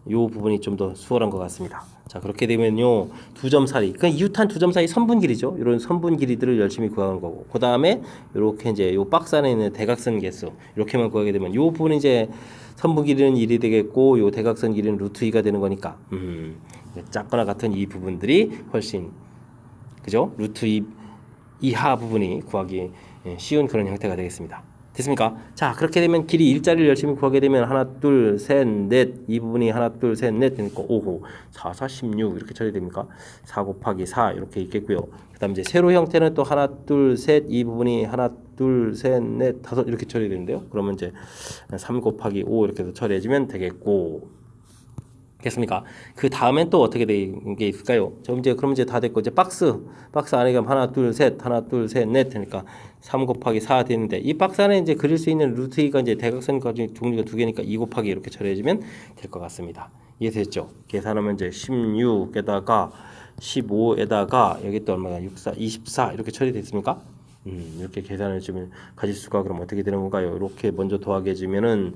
이 부분이 좀 더 수월한 것 같습니다. 자, 그렇게 되면요 두 점 사이 그 이웃한 두 점 사이 선분 길이죠. 이런 선분 길이들을 열심히 구하는 거고 그 다음에 이렇게 이제 요 박스 안에 있는 대각선 개수 이렇게만 구하게 되면 요 부분이 이제 선분 길이는 1이 되겠고 요 대각선 길이는 루트 2가 되는 거니까 작거나 같은 이 부분들이 훨씬 그죠? 루트 2 이하 부분이 구하기 쉬운 그런 형태가 되겠습니다. 됐습니까? 자, 그렇게 되면 길이 일자리를 열심히 구하게 되면 하나 둘 셋 넷 이 부분이 하나 둘 셋 넷 되니까 5, 4, 4, 16 이렇게 처리됩니까? 4 곱하기 4 이렇게 있겠고요. 그 다음 이제 세로 형태는 또 하나 둘 셋 이 부분이 하나 둘 셋 넷 다섯 이렇게 처리되는데요. 그러면 이제 3 곱하기 5 이렇게 해서 처리해주면 되겠고 됐습니까? 그 다음엔 또 어떻게 된 게 있을까요? 그럼 이제 다 됐고 이제 박스 안에 가면 하나 둘 셋 넷 되니까 3 곱하기 4 되는데 이 박스 안에 이제 그릴 수 있는 루트 2가 이제 대각선까지 종류가 2개니까 2 곱하기 이렇게 처리해주면 될 것 같습니다. 이해됐죠? 계산하면 이제 16에다가 15에다가 여기 또 얼마가 64, 24 이렇게 처리됐습니까? 이렇게 계산을 주면 가지수가 그럼 어떻게 되는 건가요? 이렇게 먼저 더하게 주면은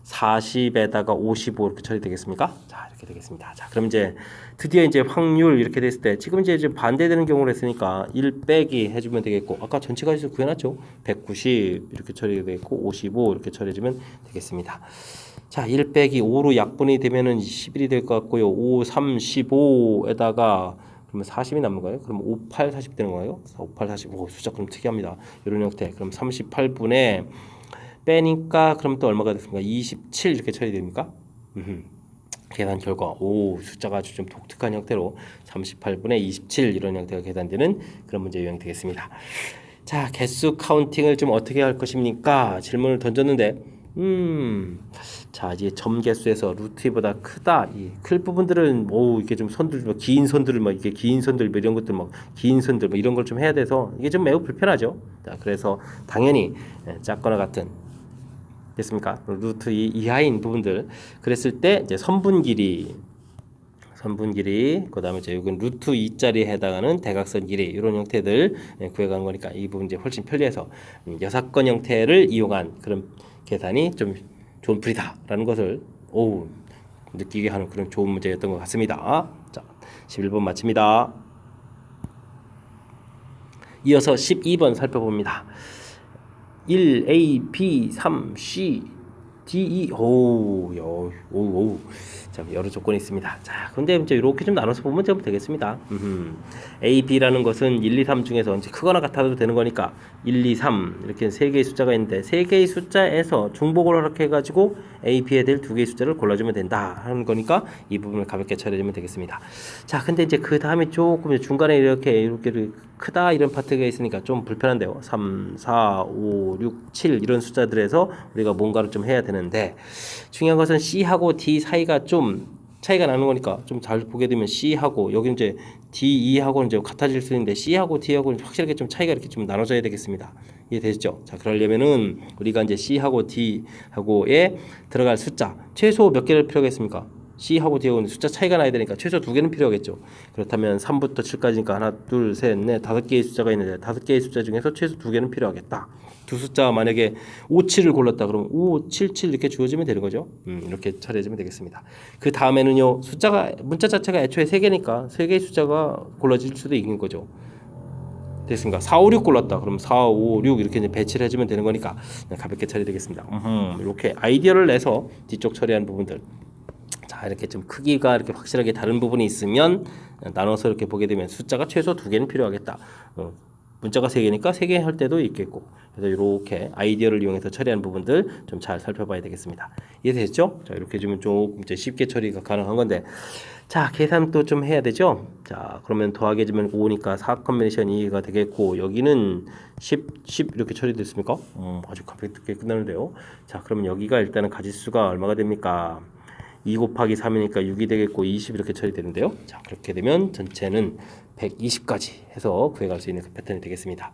40에다가 55 이렇게 처리되겠습니까? 자, 이렇게 되겠습니다. 자, 그럼 이제 드디어 이제 확률 이렇게 됐을 때 지금 이제 반대되는 경우를 했으니까 1 빼기 해주면 되겠고 아까 전체 가지수 구해놨죠? 190 이렇게 처리되겠고 55 이렇게 처리해주면 되겠습니다. 자, 1 빼기 5로 약분이 되면은 11이 될 것 같고요. 5, 3, 15에다가 그러면 40이 남는 거예요? 그럼 5, 8, 40 되는 거예요? 5, 8, 40. 오, 숫자 그럼 특이합니다. 이런 형태. 그럼 38분의 빼니까 그럼 또 얼마가 됐습니까? 27 이렇게 처리됩니까? 계산 결과 오 숫자가 아주 좀 독특한 형태로 38분의 27 이런 형태가 계산되는 그런 문제 유형 되겠습니다. 자, 개수 카운팅을 좀 어떻게 할 것입니까? 질문을 던졌는데 자, 이제 점 개수에서 루트보다 크다. 이 클 부분들은 이게 좀 선들 뭐 긴 선들을 막 이게 긴 선들 뭐 이런 것들 막 긴 선들 뭐 이런 걸 좀 해야 돼서 이게 좀 매우 불편하죠. 자, 그래서 당연히 작거나 같은 됐습니까? 루트 이하인 부분들 그랬을 때 이제 선분 길이 그다음에 이제 여기 루트 2짜리에 해당하는 대각선 길이 이런 형태들 구해가는 거니까 이 부분 이제 훨씬 편리해서 여사건 형태를 이용한 그런 계산이 좀 좋은 풀이다라는 것을 느끼게 하는 그런 좋은 문제였던 것 같습니다. 자, 11번 마칩니다. 이어서 12번 살펴봅니다. 1A, B, 3, C, D, E. 자, 여러 조건이 있습니다. 자, 근데 이제 이렇게 좀 나눠서 보면 좀 되겠습니다. A, B라는 것은 1, 2, 3 중에서 이제 크거나 같아도 되는 거니까 1, 2, 3 이렇게 세 개의 숫자가 있는데 세 개의 숫자에서 중복을 허락해 가지고 A, B에 될 두 개의 숫자를 골라주면 된다 하는 거니까 이 부분을 가볍게 처리하면 되겠습니다. 자, 근데 이제 그 다음에 조금 중간에 이렇게 크다 이런 파트가 있으니까 좀 불편한데요. 3, 4, 5, 6, 7 이런 숫자들에서 우리가 뭔가를 좀 해야 되는데 중요한 것은 C하고 D 사이가 좀 차이가 나는 거니까 좀 잘 보게 되면 C하고 여기 이제 D2하고는 이제 같아질 수 있는데 C하고 D하고는 확실하게 좀 차이가 이렇게 좀 나눠져야 되겠습니다. 이해되시죠? 자, 그러려면은 우리가 이제 C하고 D하고에 들어갈 숫자 최소 몇 개를 필요하겠습니까? C하고 D하고는 숫자 차이가 나야 되니까 최소 2개는 필요하겠죠. 그렇다면 3부터 7까지니까 하나, 둘, 셋, 넷, 5개의 숫자가 있는데 5개의 숫자 중에서 최소 2개는 필요하겠다. 두 숫자 만약에 5, 7을 골랐다 그러면 5, 7, 7 이렇게 주어지면 되는 거죠. 이렇게 처리해주면 되겠습니다. 그 다음에는요 문자 자체가 애초에 3개니까 3개의 숫자가 골라질 수도 있는 거죠. 됐습니까? 4, 5, 6 골랐다 그럼 4, 5, 6 이렇게 이제 배치를 해주면 되는 거니까 가볍게 처리되겠습니다. 이렇게 아이디어를 내서 뒤쪽 처리하는 부분들 자, 이렇게 좀 크기가 이렇게 확실하게 다른 부분이 있으면 나눠서 이렇게 보게 되면 숫자가 최소 2개는 필요하겠다. 문자가 3개니까 3개 할 때도 있겠고 그래서 이렇게 아이디어를 이용해서 처리하는 부분들 좀 잘 살펴봐야 되겠습니다. 이해되셨죠? 자, 이렇게 해주면 조금 이제 쉽게 처리가 가능한 건데 자, 계산도 좀 해야 되죠? 자, 그러면 더하기 해주면 5니까 4 컨비네이션 2가 되겠고 여기는 10 이렇게 처리됐습니까? 아주 가볍게 끝나는데요. 자, 그러면 여기가 일단은 가지수가 얼마가 됩니까? 2 곱하기 3이니까 6이 되겠고 20 이렇게 처리되는데요. 자, 그렇게 되면 전체는 120까지 해서 구해갈 수 있는 그 패턴이 되겠습니다.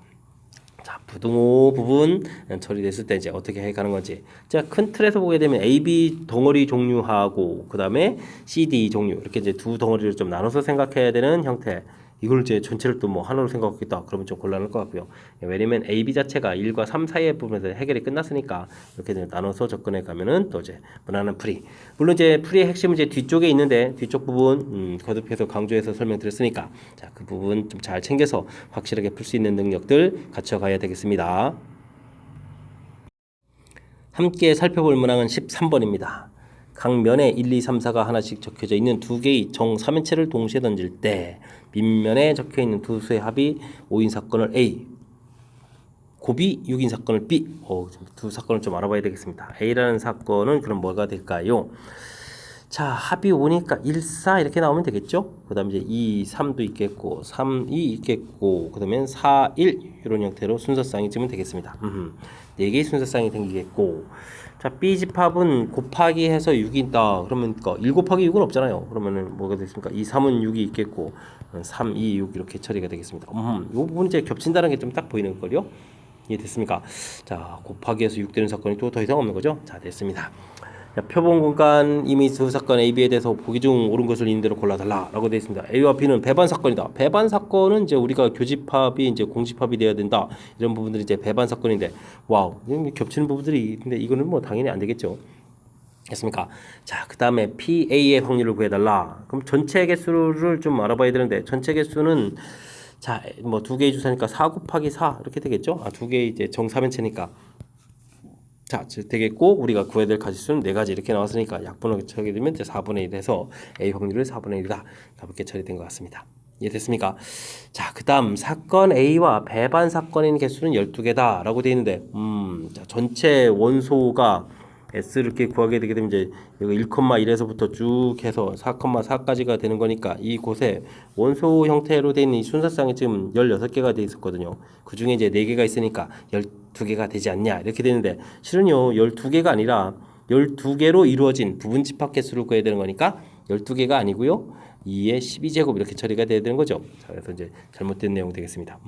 자, 부등호 부분 처리됐을 때 이제 어떻게 해가는 건지. 자, 큰 틀에서 보게 되면 A, B 덩어리 종류하고 그 다음에 C, D 종류 이렇게 이제 두 덩어리를 좀 나눠서 생각해야 되는 형태. 이걸 이제 전체를 또 뭐 하나로 생각하겠다 그러면 좀 곤란할 것 같고요. 왜냐면 A, B 자체가 1과 3 사이의 부분에서 해결이 끝났으니까 이렇게 나눠서 접근해 가면은 또 이제 무난한 풀이. 물론 이제 풀이의 핵심은 이제 뒤쪽에 있는데 뒤쪽 부분 거듭해서 강조해서 설명드렸으니까 자, 그 부분 좀 잘 챙겨서 확실하게 풀 수 있는 능력들 갖춰가야 되겠습니다. 함께 살펴볼 문항은 13번입니다. 각 면에 1, 2, 3, 4가 하나씩 적혀져 있는 두 개의 정 3인체를 동시에 던질 때 밑면에 적혀 있는 두 수의 합이 5인 사건을 A, 곱이 6인 사건을 B. 두 사건을 좀 알아봐야 되겠습니다. A라는 사건은 그럼 뭐가 될까요? 자, 합이 5니까 1, 4 이렇게 나오면 되겠죠? 그 다음에 이제 2, 3도 있겠고 3, 2 있겠고 그 다음에 4, 1 이런 형태로 순서쌍이 지면 되겠습니다. 4개의 순서쌍이 생기겠고 자, B 집합은 곱하기 해서 6이 있다. 그러면 1 곱하기 6은 없잖아요. 그러면은 뭐가 되겠습니까? 2, 3은 6이 있겠고 3, 2, 6 이렇게 처리가 되겠습니다. 이 부분 이제 겹친다는 게 좀 딱 보이는 걸요. 이해됐습니까? 자, 곱하기 해서 6 되는 사건이 또 더 이상 없는 거죠? 자, 됐습니다. 자, 표본 공간 이미 두 사건 A, B에 대해서 보기 중 옳은 것을 있는 대로 골라달라라고 되어 있습니다. A와 B는 배반 사건이다. 배반 사건은 이제 우리가 교집합이 이제 공집합이 돼야 된다. 이런 부분들이 이제 배반 사건인데, 와우, 겹치는 부분들이 근데 이거는 뭐 당연히 안 되겠죠. 됐습니까? 자, 그 다음에 PA의 확률을 구해달라. 그럼 전체 개수를 좀 알아봐야 되는데, 전체 개수는 자, 뭐 두 개의 주사니까 4 곱하기 4 이렇게 되겠죠? 아, 두 개의 이제 정사면체니까. 자, 되겠고 우리가 구해야 될 가지수는 네 가지 이렇게 나왔으니까 약분을 처리하게 되면 이제 4분의 1 해서 A 확률을 4분의 1이다. 가볍게 처리된 것 같습니다. 이해됐습니까? 자, 그 다음 사건 A와 배반 사건인 개수는 12개다 라고 되어 있는데 자, 전체 원소가 S를 이렇게 구하게 되게 되면 이제 여기 1,1에서부터 쭉 해서 4,4까지가 되는 거니까 이곳에 원소 형태로 되어 있는 이 순서상이 지금 16개가 되어 있었거든요. 그 중에 이제 4개가 있으니까 12개가 되지 않냐 이렇게 되는데 실은요 12개가 아니라 12개로 이루어진 부분 집합 개수를 구해야 되는 거니까 12개가 아니고요 2의 12제곱 이렇게 처리가 돼야 되는 거죠. 자, 그래서 이제 잘못된 내용 되겠습니다.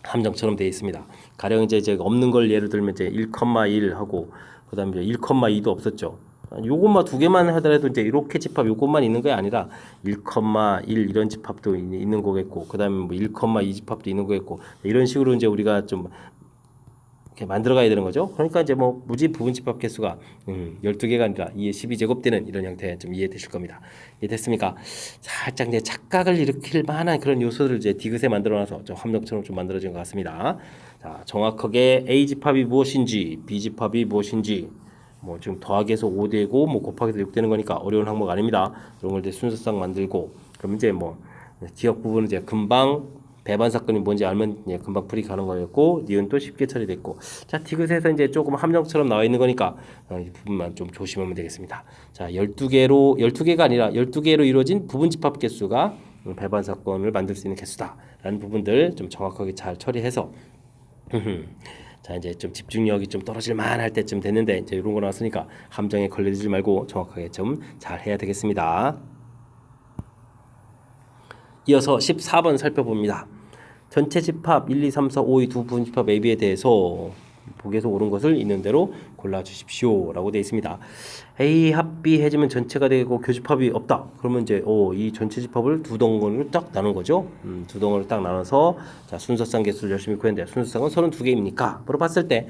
함정처럼 되어 있습니다. 가령 이제 없는 걸 예를 들면 이제 1,1 하고 그다음에 1,2도 없었죠. 요것만 두 개만 하더라도 이제 이렇게 집합 요것만 있는 게 아니라 1,1 이런 집합도 있는 거겠고 그다음에 뭐 1,2 집합도 있는 거겠고 이런 식으로 이제 우리가 좀 이렇게 만들어가야 되는 거죠. 그러니까 이제 뭐 무지 부분 집합 개수가 12개가 아니라 2의 12제곱 되는 이런 형태 좀 이해되실 겁니다. 이해됐습니까? 살짝 이제 착각을 일으킬 만한 그런 요소들을 이제 디귿에 만들어놔서 좀 함정처럼 좀 만들어진 것 같습니다. 자, 정확하게 A 집합이 무엇인지 B 집합이 무엇인지 뭐 지금 더하기해서 5되고 뭐 곱하기해서 6 되는 거니까 어려운 항목 아닙니다. 이런 걸 이제 순서상 만들고 그럼 이제 뭐 기억 부분은 이제 금방 배반 사건이 뭔지 알면 예, 금방 풀이 가는 거였고 니은 또 쉽게 처리됐고 자 디귿에서 이제 조금 함정처럼 나와 있는 거니까 이 부분만 좀 조심하면 되겠습니다. 자 12개가 아니라 12개로 이루어진 부분 집합 개수가 배반 사건을 만들 수 있는 개수다라는 부분들 좀 정확하게 잘 처리해서 자 이제 좀 집중력이 좀 떨어질 만할 때쯤 됐는데 이제 이런 거 나왔으니까 함정에 걸리지 말고 정확하게 좀 잘 해야 되겠습니다. 이어서 14번 살펴봅니다. 전체 집합 1, 2, 3, 4, 5의 두 부분 집합 AB에 대해서 보기에서 옳은 것을 있는 대로 골라주십시오 라고 되어 있습니다. A 합 B 해지면 전체가 되고 교집합이 없다. 그러면 이제 이 전체 집합을 두 덩어리로 딱 나눈 거죠. 두 덩어리로 딱 나눠서 자 순서상 개수를 열심히 구했는데 순서상은 32개입니까? 물어봤을 때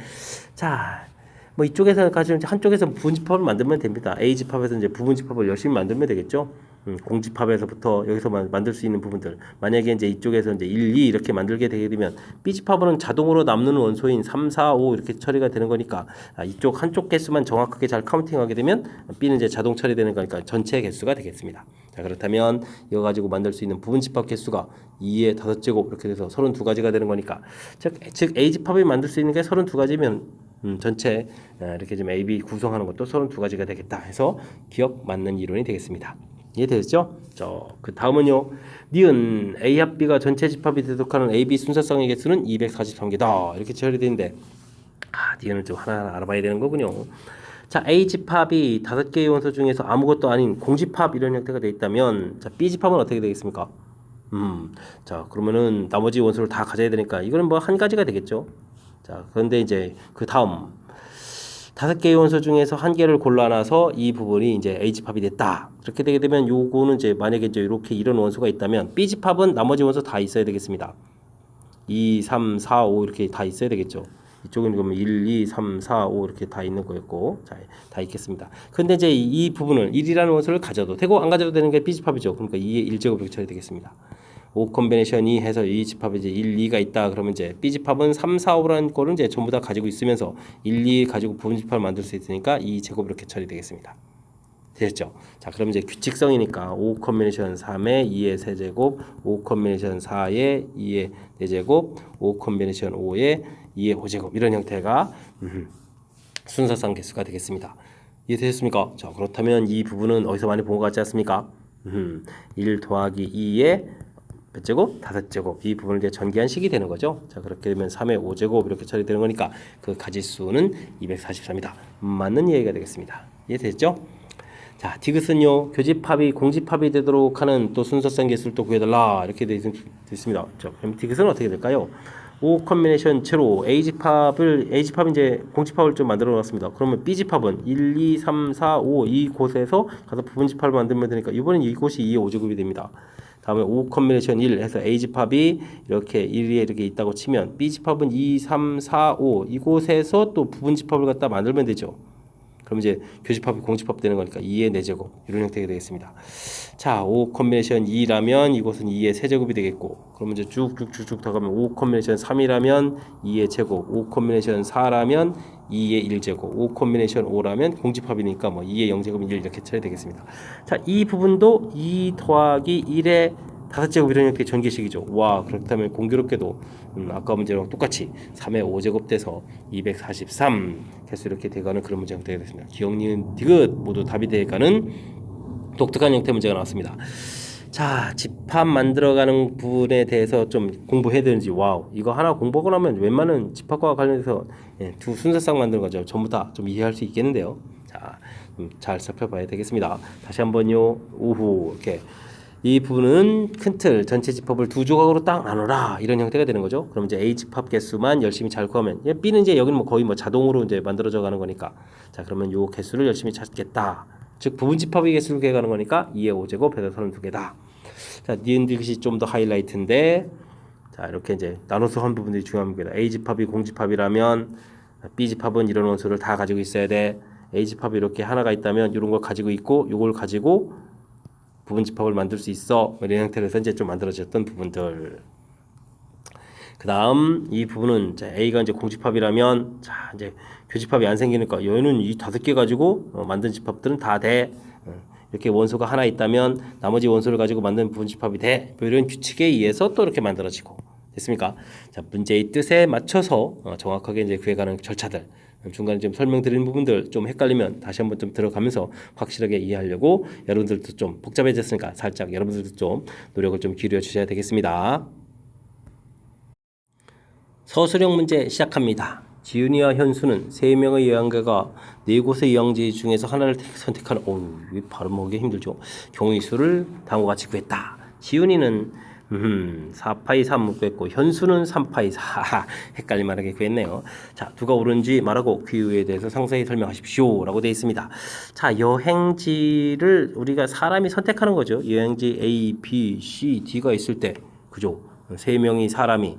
자 뭐 이쪽에서 가지고 한쪽에서 부분 집합을 만들면 됩니다. A 집합에서 이제 부분 집합을 열심히 만들면 되겠죠. 공집합에서부터 여기서 만들 수 있는 부분들 만약에 이제 이쪽에서 이제 1, 2 이렇게 만들게 되게 되면 B 집합은 자동으로 남는 원소인 3, 4, 5 이렇게 처리가 되는 거니까 이쪽 한쪽 개수만 정확하게 잘 카운팅하게 되면 B는 이제 자동 처리되는 거니까 전체 개수가 되겠습니다. 자 그렇다면 이거 가지고 만들 수 있는 부분 집합 개수가 2의 5제곱 이렇게 돼서 32가지가 되는 거니까 즉 A 집합이 만들 수 있는 게 32가지면 전체 이렇게 좀 AB 구성하는 것도 32가지가 되겠다 해서 기억 맞는 이론이 되겠습니다. 이해되셨죠? 그 다음은요. 니은 A 합 B가 전체 집합이 대속하는 AB 순서상의 개수는 243개다. 이렇게 처리되는데 니은을 좀 하나하나 알아봐야 되는 거군요. 자, A 집합이 5개의 원소 중에서 아무것도 아닌 공집합 이런 형태가 되어 있다면 자, B 집합은 어떻게 되겠습니까? 자, 그러면은 나머지 원소를 다 가져야 되니까 이거는 뭐 한 가지가 되겠죠. 자, 그런데 이제 그 다음 5개의 원소 중에서 한 개를 골라놔서 이 부분이 이제 A 집합이 됐다. 그렇게 되게 되면 요거는 이제 만약에 이제 이렇게 이런 원소가 있다면 B 집합은 나머지 원소 다 있어야 되겠습니다. 2, 3, 4, 5 이렇게 다 있어야 되겠죠. 이쪽은 그러면 1, 2, 3, 4, 5 이렇게 다 있는 거였고 자, 다 있겠습니다. 근데 이제 이 부분을 1이라는 원소를 가져도 되고 안 가져도 되는 게 B 집합이죠. 그러니까 2의 1제곱 이렇게 처리 되겠습니다. 5 컨비네이션이 해서 이 집합에 이제 1, 2가 있다. 그러면 이제 B 집합은 3, 4, 5라는 거를 이제 전부 다 가지고 있으면서 1, 2 가지고 부분 집합을 만들 수 있으니까 이 제곱 이렇게 처리되겠습니다. 됐죠? 자, 그럼 이제 규칙성이니까 5 컨비네이션 3의 2의 세제곱, 5 컨비네이션 4의 2의 4제곱, 5 컨비네이션 5의 2의 5제곱 이런 형태가 순서상 개수가 되겠습니다. 이해되셨습니까? 자, 그렇다면 이 부분은 어디서 많이 본 것 같지 않습니까? 1 더하기 2의 몇 제곱? 5제곱. 이 부분을 이제 전기한 식이 되는 거죠. 자, 그렇게 되면 3의 5제곱 이렇게 처리되는 거니까 그 가지수는 243이다. 맞는 이해가 되겠습니다. 이해됐죠? 자, 디귿은요. 교집합이 공집합이 되도록 하는 또 순서상 개수를 또 구해달라. 이렇게 되어 있습니다. 자, 그럼 디귿은 어떻게 될까요? O 컨비네이션 제로 A집합이 이제 공집합을 좀 만들어 놨습니다. 그러면 B집합은 1, 2, 3, 4, 5 이곳에서 가서 부분집합을 만들면 되니까 이번엔 이곳이 2의 5제곱이 됩니다. 다음에 O 컨비네이션 1 해서 A집합이 이렇게 1에 이렇게 있다고 치면 B집합은 2, 3, 4, 5 이곳에서 또 부분집합을 갖다 만들면 되죠. 그럼 이제 교집합이 공집합 되는 거니까 2의 4제곱 이런 형태가 되겠습니다. 자, 5 컨비네이션 2라면 이곳은 2의 세제곱이 되겠고, 그러면 이제 쭉쭉쭉쭉 더 가면 5 컨비네이션 3이라면 2의 제곱, 5 컨비네이션 4라면 2의 1제곱, 5 컨비네이션 5라면 공집합이니까 뭐 2의 0제곱 1 이렇게 쳐야 되겠습니다. 자, 이 부분도 2 더하기 1의 5제곱 이런 형태의 전개식이죠. 와, 그렇다면 공교롭게도 아까 문제랑 똑같이 3의 5제곱 돼서 243 개수 이렇게 돼가는 그런 문제 형태가 됐습니다. 기억, 니은, 디귿 모두 답이 돼가는 독특한 형태 문제가 나왔습니다. 자, 집합 만들어가는 부분에 대해서 좀 공부해야 되는지, 와우, 이거 하나 공부하고 나면 웬만한 집합과 관련해서 두 순서상 만드는 거죠. 전부 다 좀 이해할 수 있겠는데요. 자, 잘 살펴봐야 되겠습니다. 다시 한번요. 오후 이렇게 이 부분은 큰 틀 전체 집합을 두 조각으로 딱 나눠라 이런 형태가 되는 거죠. 그럼 이제 A 집합 개수만 열심히 잘 구하면, B는 이제 여기는 뭐 거의 뭐 자동으로 이제 만들어져 가는 거니까, 자, 그러면 요 개수를 열심히 찾겠다. 즉 부분 집합의 개수를 구해가는 거니까 2의 5제곱 해서 32개다. 자, 니은 디귿이 좀 더 하이라이트인데, 자, 이렇게 이제 나눠서 한 부분들이 중요합니다. A 집합이 공집합이라면 B 집합은 이런 원소를 다 가지고 있어야 돼. A 집합이 이렇게 하나가 있다면 이런 걸 가지고 있고, 요걸 가지고 부분 집합을 만들 수 있어. 이런 형태로 해서 이제 좀 만들어졌던 부분들. 그 다음 이 부분은 A가 이제 공집합이라면, 자, 이제 교집합이 안 생기니까 얘는 이 5개 가지고 만든 집합들은 다 돼. 이렇게 원소가 하나 있다면 나머지 원소를 가지고 만든 부분 집합이 돼. 이런 규칙에 의해서 또 이렇게 만들어지고. 됐습니까? 자, 문제의 뜻에 맞춰서 정확하게 이제 구해가는 절차들. 중간에 좀 설명드리는 부분들 좀 헷갈리면 다시 한번 좀 들어가면서 확실하게 이해하려고, 여러분들도 좀 복잡해졌으니까 살짝 여러분들도 좀 노력을 좀 기울여 주셔야 되겠습니다. 서술형 문제 시작합니다. 지윤이와 현수는 3명의 여행가가 4곳의 여행지 중에서 하나를 선택하는, 이 발음하기 힘들죠. 경우의 수를 다음과 같이 구했다. 지윤이는 4파이 3 구했고, 현수는 3파이 4 헷갈릴 만하게 구했네요. 자, 누가 옳은지 말하고 그 이유에 대해서 상세히 설명하십시오 라고 되어 있습니다. 자, 여행지를 우리가 사람이 선택하는 거죠. 여행지 A, B, C, D가 있을 때, 그죠? 3명이 사람이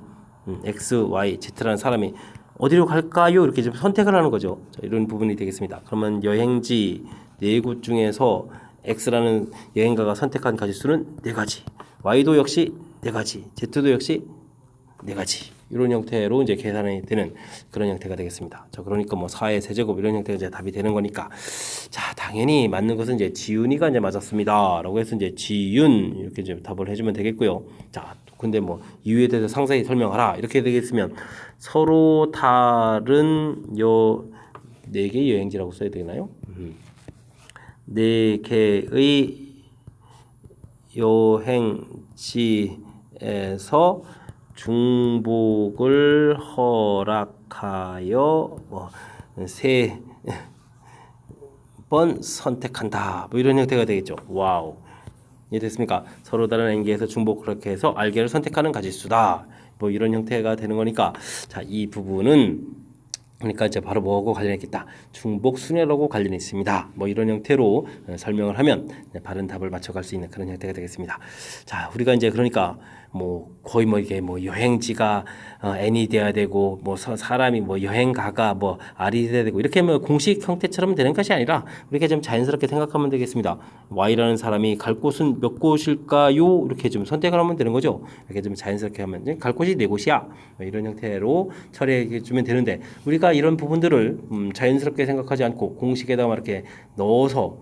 X, Y, Z라는 사람이 어디로 갈까요? 이렇게 좀 선택을 하는 거죠. 자, 이런 부분이 되겠습니다. 그러면 여행지 4곳 중에서 X라는 여행가가 선택한 가지수는 4가지, Y도 역시 4가지, Z도 역시 4가지. 이런 형태로 이제 계산이 되는 그런 형태가 되겠습니다. 자, 그러니까 뭐 4의 세제곱 이런 형태가 이제 답이 되는 거니까, 자, 당연히 맞는 것은 이제 지윤이가 이제 맞았습니다라고 해서 이제 지윤 이렇게 이제 답을 해주면 되겠고요. 자, 근데 뭐 이유에 대해서 상세히 설명하라 이렇게 되겠으면 서로 다른 4개의 여행지라고 써야 되나요? 4개의 여행지에서 중복을 허락하여 3번 선택한다. 뭐 이런 형태가 되겠죠. 와우. 이해됐습니까? 서로 다른 n개에서 중복을 그렇게 해서 r개를 선택하는 가지수다. 뭐 이런 형태가 되는 거니까, 자, 이 부분은 그러니까 이제 바로 뭐하고 관련이 있겠다. 중복 순회라고 관련이 있습니다. 뭐 이런 형태로 설명을 하면 바른 답을 맞춰갈 수 있는 그런 형태가 되겠습니다. 자, 우리가 이제 그러니까 뭐 거의 뭐 이게 뭐 여행지가 n이 돼야 되고, 뭐 사람이 뭐 여행가가 뭐 r이 돼야 되고, 이렇게 뭐 공식 형태처럼 되는 것이 아니라 우리가 좀 자연스럽게 생각하면 되겠습니다. y라는 사람이 갈 곳은 몇 곳일까요? 이렇게 좀 선택을 하면 되는 거죠. 이렇게 좀 자연스럽게 하면 갈 곳이 4곳이야. 뭐 이런 형태로 처리해 주면 되는데, 우리가 이런 부분들을 자연스럽게 생각하지 않고 공식에다가 이렇게 넣어서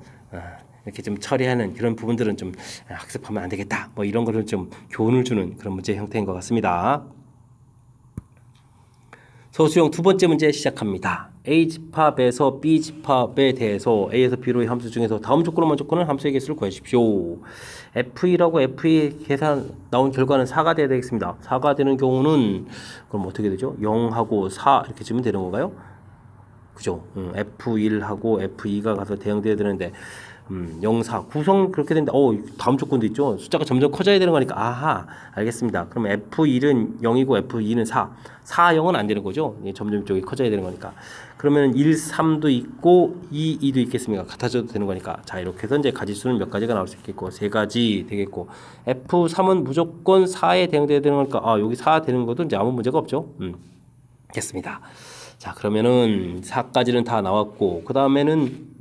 이렇게 좀 처리하는 그런 부분들은 좀 학습하면 안 되겠다. 뭐 이런 거를 좀 교훈을 주는 그런 문제 형태인 것 같습니다. 서술형 두 번째 문제 시작합니다. A 집합에서 B 집합에 대해서 A에서 B로의 함수 중에서 다음 조건만 조건은 함수의 개수를 구하십시오. F2라고 F2 계산 나온 결과는 4가 돼야 되겠습니다. 4가 되는 경우는 그럼 어떻게 되죠? 0하고 4 이렇게 주면 되는 건가요? 그죠? F1하고 F2가 가서 대응돼야 되는데, 0, 4 구성 그렇게 된다. 다음 조건도 있죠. 숫자가 점점 커져야 되는 거니까 아하 알겠습니다. 그럼 F1은 0이고 F2는 4. 4, 0은 안 되는 거죠. 점점 쪽이 커져야 되는 거니까. 그러면 1, 3도 있고 2, 2도 있겠습니까? 같아져도 되는 거니까. 자 이렇게 해서 이제 가지수는 몇 가지가 나올 수 있겠고 세 가지 되겠고 F3은 무조건 4에 대응돼야 되는 거니까 여기 4 되는 것도 이제 아무 문제가 없죠. 됐습니다. 자 그러면은 4까지는 다 나왔고 그 다음에는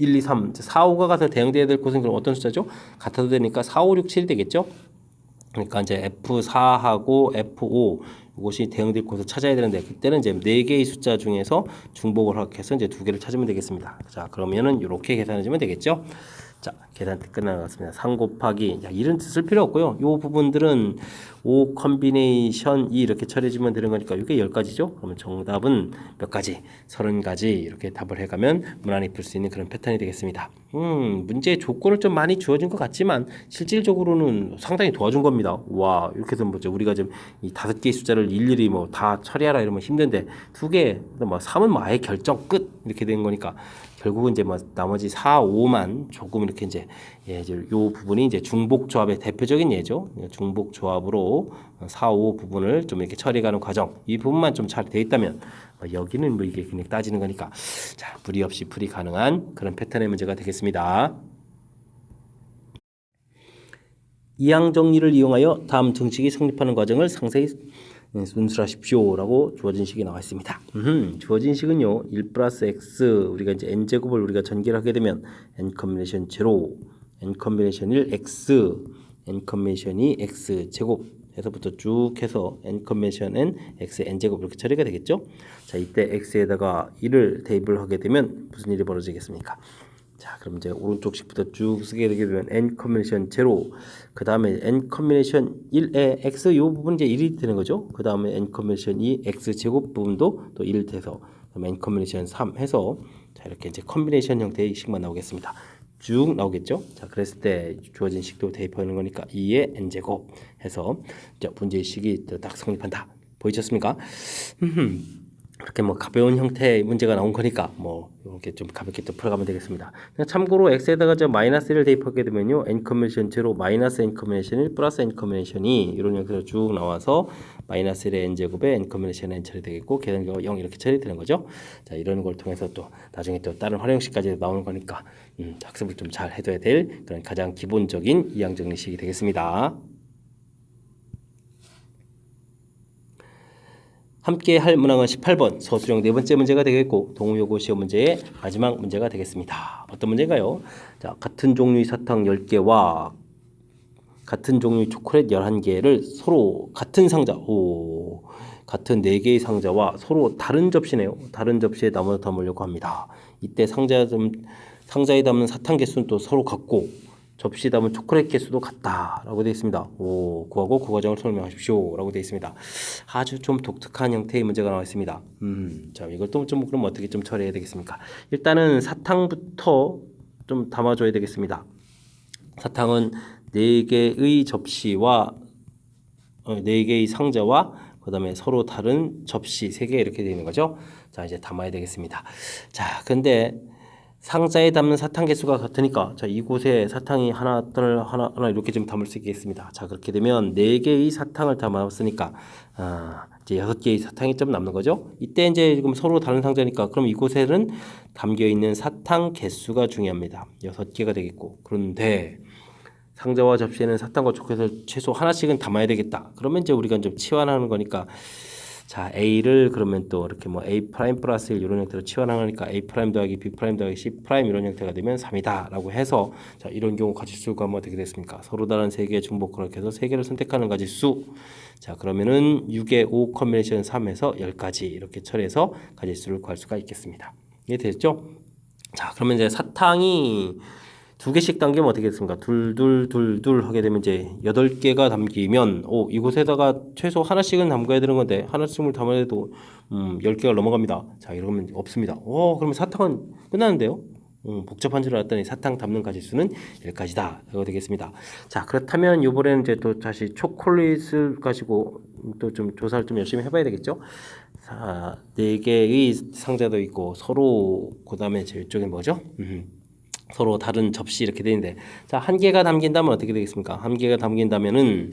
1, 2, 3, 4, 5가 가서 대응돼야 될 곳은 그럼 어떤 숫자죠? 같아도 되니까 4, 5, 6, 7이 되겠죠? 그러니까 이제 F4하고 F5 이것이 대응될 곳을 찾아야 되는데 그때는 이제 4개의 숫자 중에서 중복을 허락해서 이제 2개를 찾으면 되겠습니다. 자 그러면은 이렇게 계산해주면 되겠죠? 자 계산 끝나갔습니다. 3 곱하기 이런 쓸 필요 없고요. 이 부분들은 5 컨비네이션 2 이렇게 처리해주면 되는 거니까 이게 10가지죠. 그러면 정답은 몇 가지? 30가지 이렇게 답을 해가면 무난히 풀 수 있는 그런 패턴이 되겠습니다. 문제의 조건을 좀 많이 주어진 것 같지만 실질적으로는 상당히 도와준 겁니다. 와 이렇게 해서 뭐죠? 우리가 지금 이 5개의 숫자를 일일이 뭐 다 처리하라 이러면 힘든데 2개, 뭐 3은 뭐 아예 결정 끝 이렇게 되는 거니까 결국은 이제 뭐 나머지 4, 5만 조금 이렇게 이제 요 부분이 이제 중복 조합의 대표적인 예죠. 중복 조합으로 4, 5 부분을 좀 이렇게 처리하는 과정. 이 부분만 좀 잘 돼 있다면 여기는 뭐 이게 그냥 따지는 거니까 자, 무리 없이 풀이 가능한 그런 패턴의 문제가 되겠습니다. 이항 정리를 이용하여 다음 정식이 성립하는 과정을 상세히 순술하십시오라고 주어진 식이 나와 있습니다. 주어진 식은요 1 플러스 x 우리가 이제 n 제곱을 우리가 전개를 하게 되면 n 컨비네이션 0, n 컨비네이션 1 x, n 컨비네이션 2 x 제곱 해서부터 쭉 해서 n 컨비네이션 n x n 제곱 이렇게 처리가 되겠죠. 자 이때 x에다가 1을 대입을 하게 되면 무슨 일이 벌어지겠습니까? 자 그럼 이제 오른쪽 식부터 쭉 쓰게 되게 되면 n 컨비네이션 0, 그 다음에 n 컨비네이션 1에 x 이 부분 이제 1이 되는 거죠. 그 다음에 n 컨비네이션 2 x 제곱 부분도 또 1 돼서 그럼 n 컨비네이션 3 해서 자 이렇게 이제 컨비네이션 형태의 식만 나오겠습니다. 쭉 나오겠죠. 자 그랬을 때 주어진 식도 대입하는 거니까 2의 n 제곱 해서 자 문제의 식이 딱 성립한다. 보이셨습니까? 이렇게 뭐 가벼운 형태의 문제가 나온 거니까 뭐 이렇게 좀 가볍게 또 풀어가면 되겠습니다. 참고로 x에다가 저 마이너스 1을 대입하게 되면요 n 컨비네이션 0 마이너스 n 컨비네이션 1 플러스 n 컨비네이션 2 이런 형태로 쭉 나와서 마이너스 1의 n 제곱에 n 컨비네이션 n 처리되겠고 계산기가 0 이렇게 처리되는 거죠. 자 이런 걸 통해서 또 나중에 또 다른 활용식까지 나오는 거니까 학습을 좀 잘 해둬야 될 그런 가장 기본적인 이항 정리식이 되겠습니다. 함께 할 문항은 18번 서술형 네 번째 문제가 되겠고 동의요구 시험 문제의 마지막 문제가 되겠습니다. 어떤 문제인가요? 자, 같은 종류의 사탕 10개와 같은 종류의 초콜릿 11개를 서로 같은 상자, 같은 4개의 상자와 서로 다른 접시네요. 다른 접시에 담으려고 합니다. 이때 상자에 담는 사탕 개수는 또 서로 같고 접시에 담은 초콜릿 개수도 같다라고 되어 있습니다. 구하고 그 과정을 설명하십시오라고 되어 있습니다. 아주 좀 독특한 형태의 문제가 나와 있습니다. 자 이것도 좀 그럼 어떻게 좀 처리해야 되겠습니까? 일단은 사탕부터 좀 담아줘야 되겠습니다. 사탕은 4개의 접시와 4개의 상자와 그 다음에 서로 다른 접시 3개 이렇게 되어 있는 거죠. 자 이제 담아야 되겠습니다. 자 근데 상자에 담는 사탕 개수가 같으니까 자 이곳에 사탕이 하나 이렇게 좀 담을 수 있겠습니다. 자 그렇게 되면 4개의 사탕을 담았으니까 이제 6개의 사탕이 좀 남는 거죠. 이때 이제 지금 서로 다른 상자니까 그럼 이곳에는 담겨 있는 사탕 개수가 중요합니다. 6개가 되겠고 그런데 상자와 접시에는 사탕과 초콜릿을 최소 하나씩은 담아야 되겠다. 그러면 이제 우리가 좀 치환하는 거니까 자 A를 그러면 또 이렇게 뭐 A 프라임 플러스 1 이런 형태로 치환하니까 A 프라임 더하기 B 프라임 더하기 C 프라임 이런 형태가 되면 3이다 라고 해서 자 이런 경우 가지수를 구하면 어떻게 됐습니까? 서로 다른 3개의 중복 그렇게 해서 3개를 선택하는 가지수 자 그러면은 6의 5 컨비네이션 3에서 10가지 이렇게 처리해서 가지수를 구할 수가 있겠습니다. 이해됐죠? 자 그러면 이제 사탕이 2개씩 담기면 어떻게 됐습니까? 둘 하게 되면 이제 8개가 담기면 이곳에다가 최소 하나씩은 담가야 되는 건데 하나씩을 담아야 해도 10개가 넘어갑니다. 자 이러면 없습니다. 그러면 사탕은 끝나는데요? 복잡한 줄 알았더니 사탕 담는 가지수는 10가지다. 이거 되겠습니다. 자 그렇다면 이번에는 이제 또 다시 초콜릿을 가지고 또 좀 조사를 좀 열심히 해봐야 되겠죠? 자, 4개의 상자도 있고 서로 그 다음에 제 이쪽에 뭐죠? 서로 다른 접시 이렇게 되는데 자, 한 개가 담긴다면 어떻게 되겠습니까? 한 개가 담긴다면은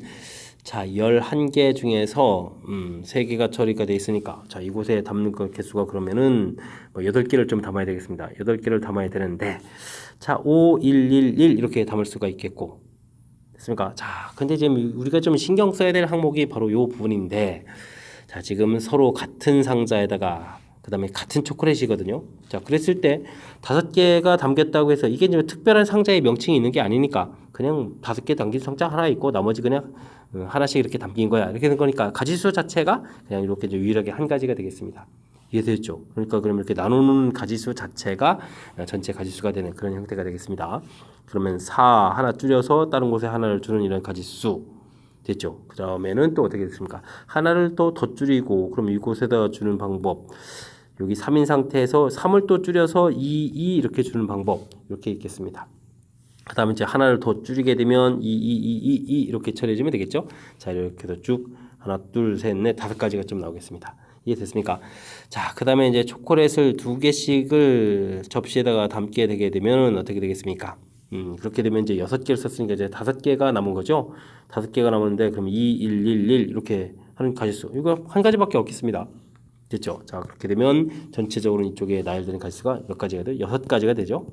자, 11개 중에서 3개가 처리가 돼 있으니까 자, 이곳에 담는 그 개수가 그러면은 뭐 8개를 좀 담아야 되겠습니다. 8개를 담아야 되는데 자, 5, 1, 1, 1 이렇게 담을 수가 있겠고 됐습니까? 자, 근데 지금 우리가 좀 신경 써야 될 항목이 바로 요 부분인데 자, 지금 서로 같은 상자에다가 그다음에 같은 초콜릿이거든요. 자, 그랬을 때 5개가 담겼다고 해서 이게 이제 특별한 상자의 명칭이 있는 게 아니니까 그냥 5개 담긴 상자 하나 있고 나머지 그냥 하나씩 이렇게 담긴 거야. 이렇게 된 거니까 가지수 자체가 그냥 이렇게 이제 유일하게 한 가지가 되겠습니다. 이해되죠? 그러니까 그러면 이렇게 나누는 가지수 자체가 전체 가지수가 되는 그런 형태가 되겠습니다. 그러면 4 하나 줄여서 다른 곳에 하나를 주는 이런 가지수 됐죠? 그 다음에는 또 어떻게 됐습니까? 하나를 또 더 줄이고 그럼 이곳에다 주는 방법 여기 3인 상태에서 3을 또 줄여서 2 이렇게 주는 방법 이렇게 있겠습니다. 그 다음에 이제 하나를 더 줄이게 되면 2 이렇게 처리해주면 되겠죠? 자, 이렇게 해서 쭉 하나, 둘, 셋, 넷, 5가지가 좀 나오겠습니다. 이해됐습니까? 자, 그 다음에 이제 초콜릿을 2개씩을 접시에다가 담게 되게 되면 어떻게 되겠습니까? 그렇게 되면 이제 6개를 썼으니까 이제 5개가 남은 거죠? 5개가 남았는데 그럼 2, 1, 1, 1 이렇게 하는 가지수. 이거 한 가지밖에 없겠습니다. 됐죠? 자, 그렇게 되면 전체적으로 이쪽에 나열되는 가지수가 몇 가지가 돼요? 6가지가 되죠?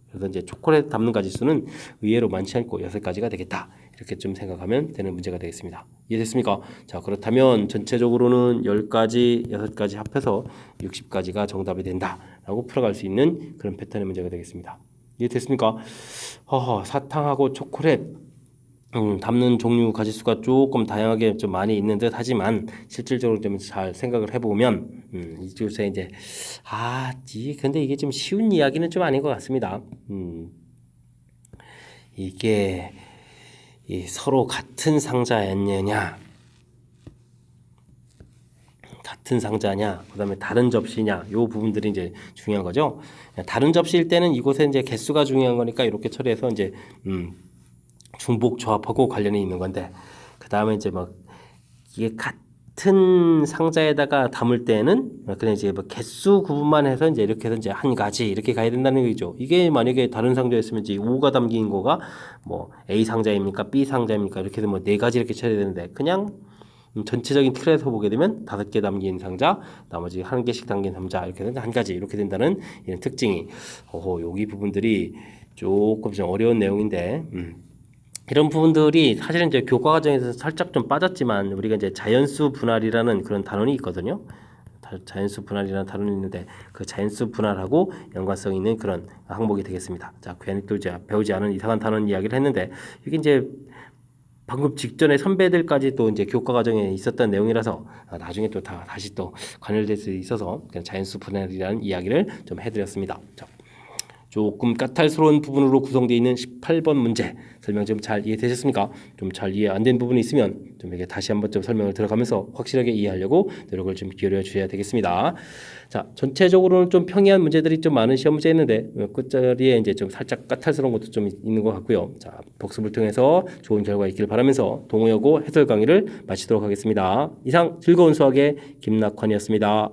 그래서 이제 초콜릿 담는 가지수는 의외로 많지 않고 6가지가 되겠다. 이렇게 좀 생각하면 되는 문제가 되겠습니다. 이해됐습니까? 자, 그렇다면 전체적으로는 10가지, 6가지 합해서 60가지가 정답이 된다라고 풀어갈 수 있는 그런 패턴의 문제가 되겠습니다. 이해됐습니까? 사탕하고 초콜릿 담는 종류 가지수가 조금 다양하게 좀 많이 있는 듯 하지만 실질적으로 좀 잘 생각을 해보면 이쪽에 이제 근데 이게 좀 쉬운 이야기는 좀 아닌 것 같습니다. 이게 서로 같은 상자였느냐 같은 상자냐 그다음에 다른 접시냐 요 부분들이 이제 중요한 거죠. 다른 접시일 때는 이곳에 이제 개수가 중요한 거니까 이렇게 처리해서 이제 중복 조합하고 관련이 있는 건데 그 다음에 이제 막 이게 같은 상자에다가 담을 때는 그냥 이제 뭐 개수 구분만 해서 이제 이렇게 해서 이제 한 가지 이렇게 가야 된다는 거죠. 이게 만약에 다른 상자였으면 이제 5가 담긴 거가 뭐 A 상자입니까 B 상자입니까 이렇게 해서 뭐 4가지 이렇게 쳐야 되는데 그냥 전체적인 틀에서 보게 되면 5개 담긴 상자, 나머지 1개씩 담긴 상자 이렇게 되면 한 가지 이렇게 된다는 이런 특징이 여기 부분들이 조금 좀 어려운 내용인데 이런 부분들이 사실은 이제 교과 과정에서 살짝 좀 빠졌지만 우리가 이제 자연수 분할이라는 그런 단원이 있거든요. 자연수 분할이라는 단원이 있는데 그 자연수 분할하고 연관성 있는 그런 항목이 되겠습니다. 자, 괜히 또 이제 배우지 않은 이상한 단원 이야기를 했는데 이게 이제 방금 직전에 선배들까지 또 이제 교과 과정에 있었던 내용이라서 나중에 또 다시 또 관여될 수 있어서 그냥 자연수 분할이라는 이야기를 좀 해드렸습니다. 자, 조금 까탈스러운 부분으로 구성되어 있는 18번 문제 설명 좀 잘 이해되셨습니까? 좀 잘 이해 안 된 부분이 있으면 좀 이렇게 다시 한번 좀 설명을 들어가면서 확실하게 이해하려고 노력을 좀 기울여 주셔야 되겠습니다. 자, 전체적으로는 좀 평이한 문제들이 좀 많은 시험 문제였는데 끝자리에 이제 좀 살짝 까탈스러운 것도 좀 있는 것 같고요. 자, 복습을 통해서 좋은 결과 있기를 바라면서 동호여고 해설 강의를 마치도록 하겠습니다. 이상 즐거운 수학의 김낙환이었습니다.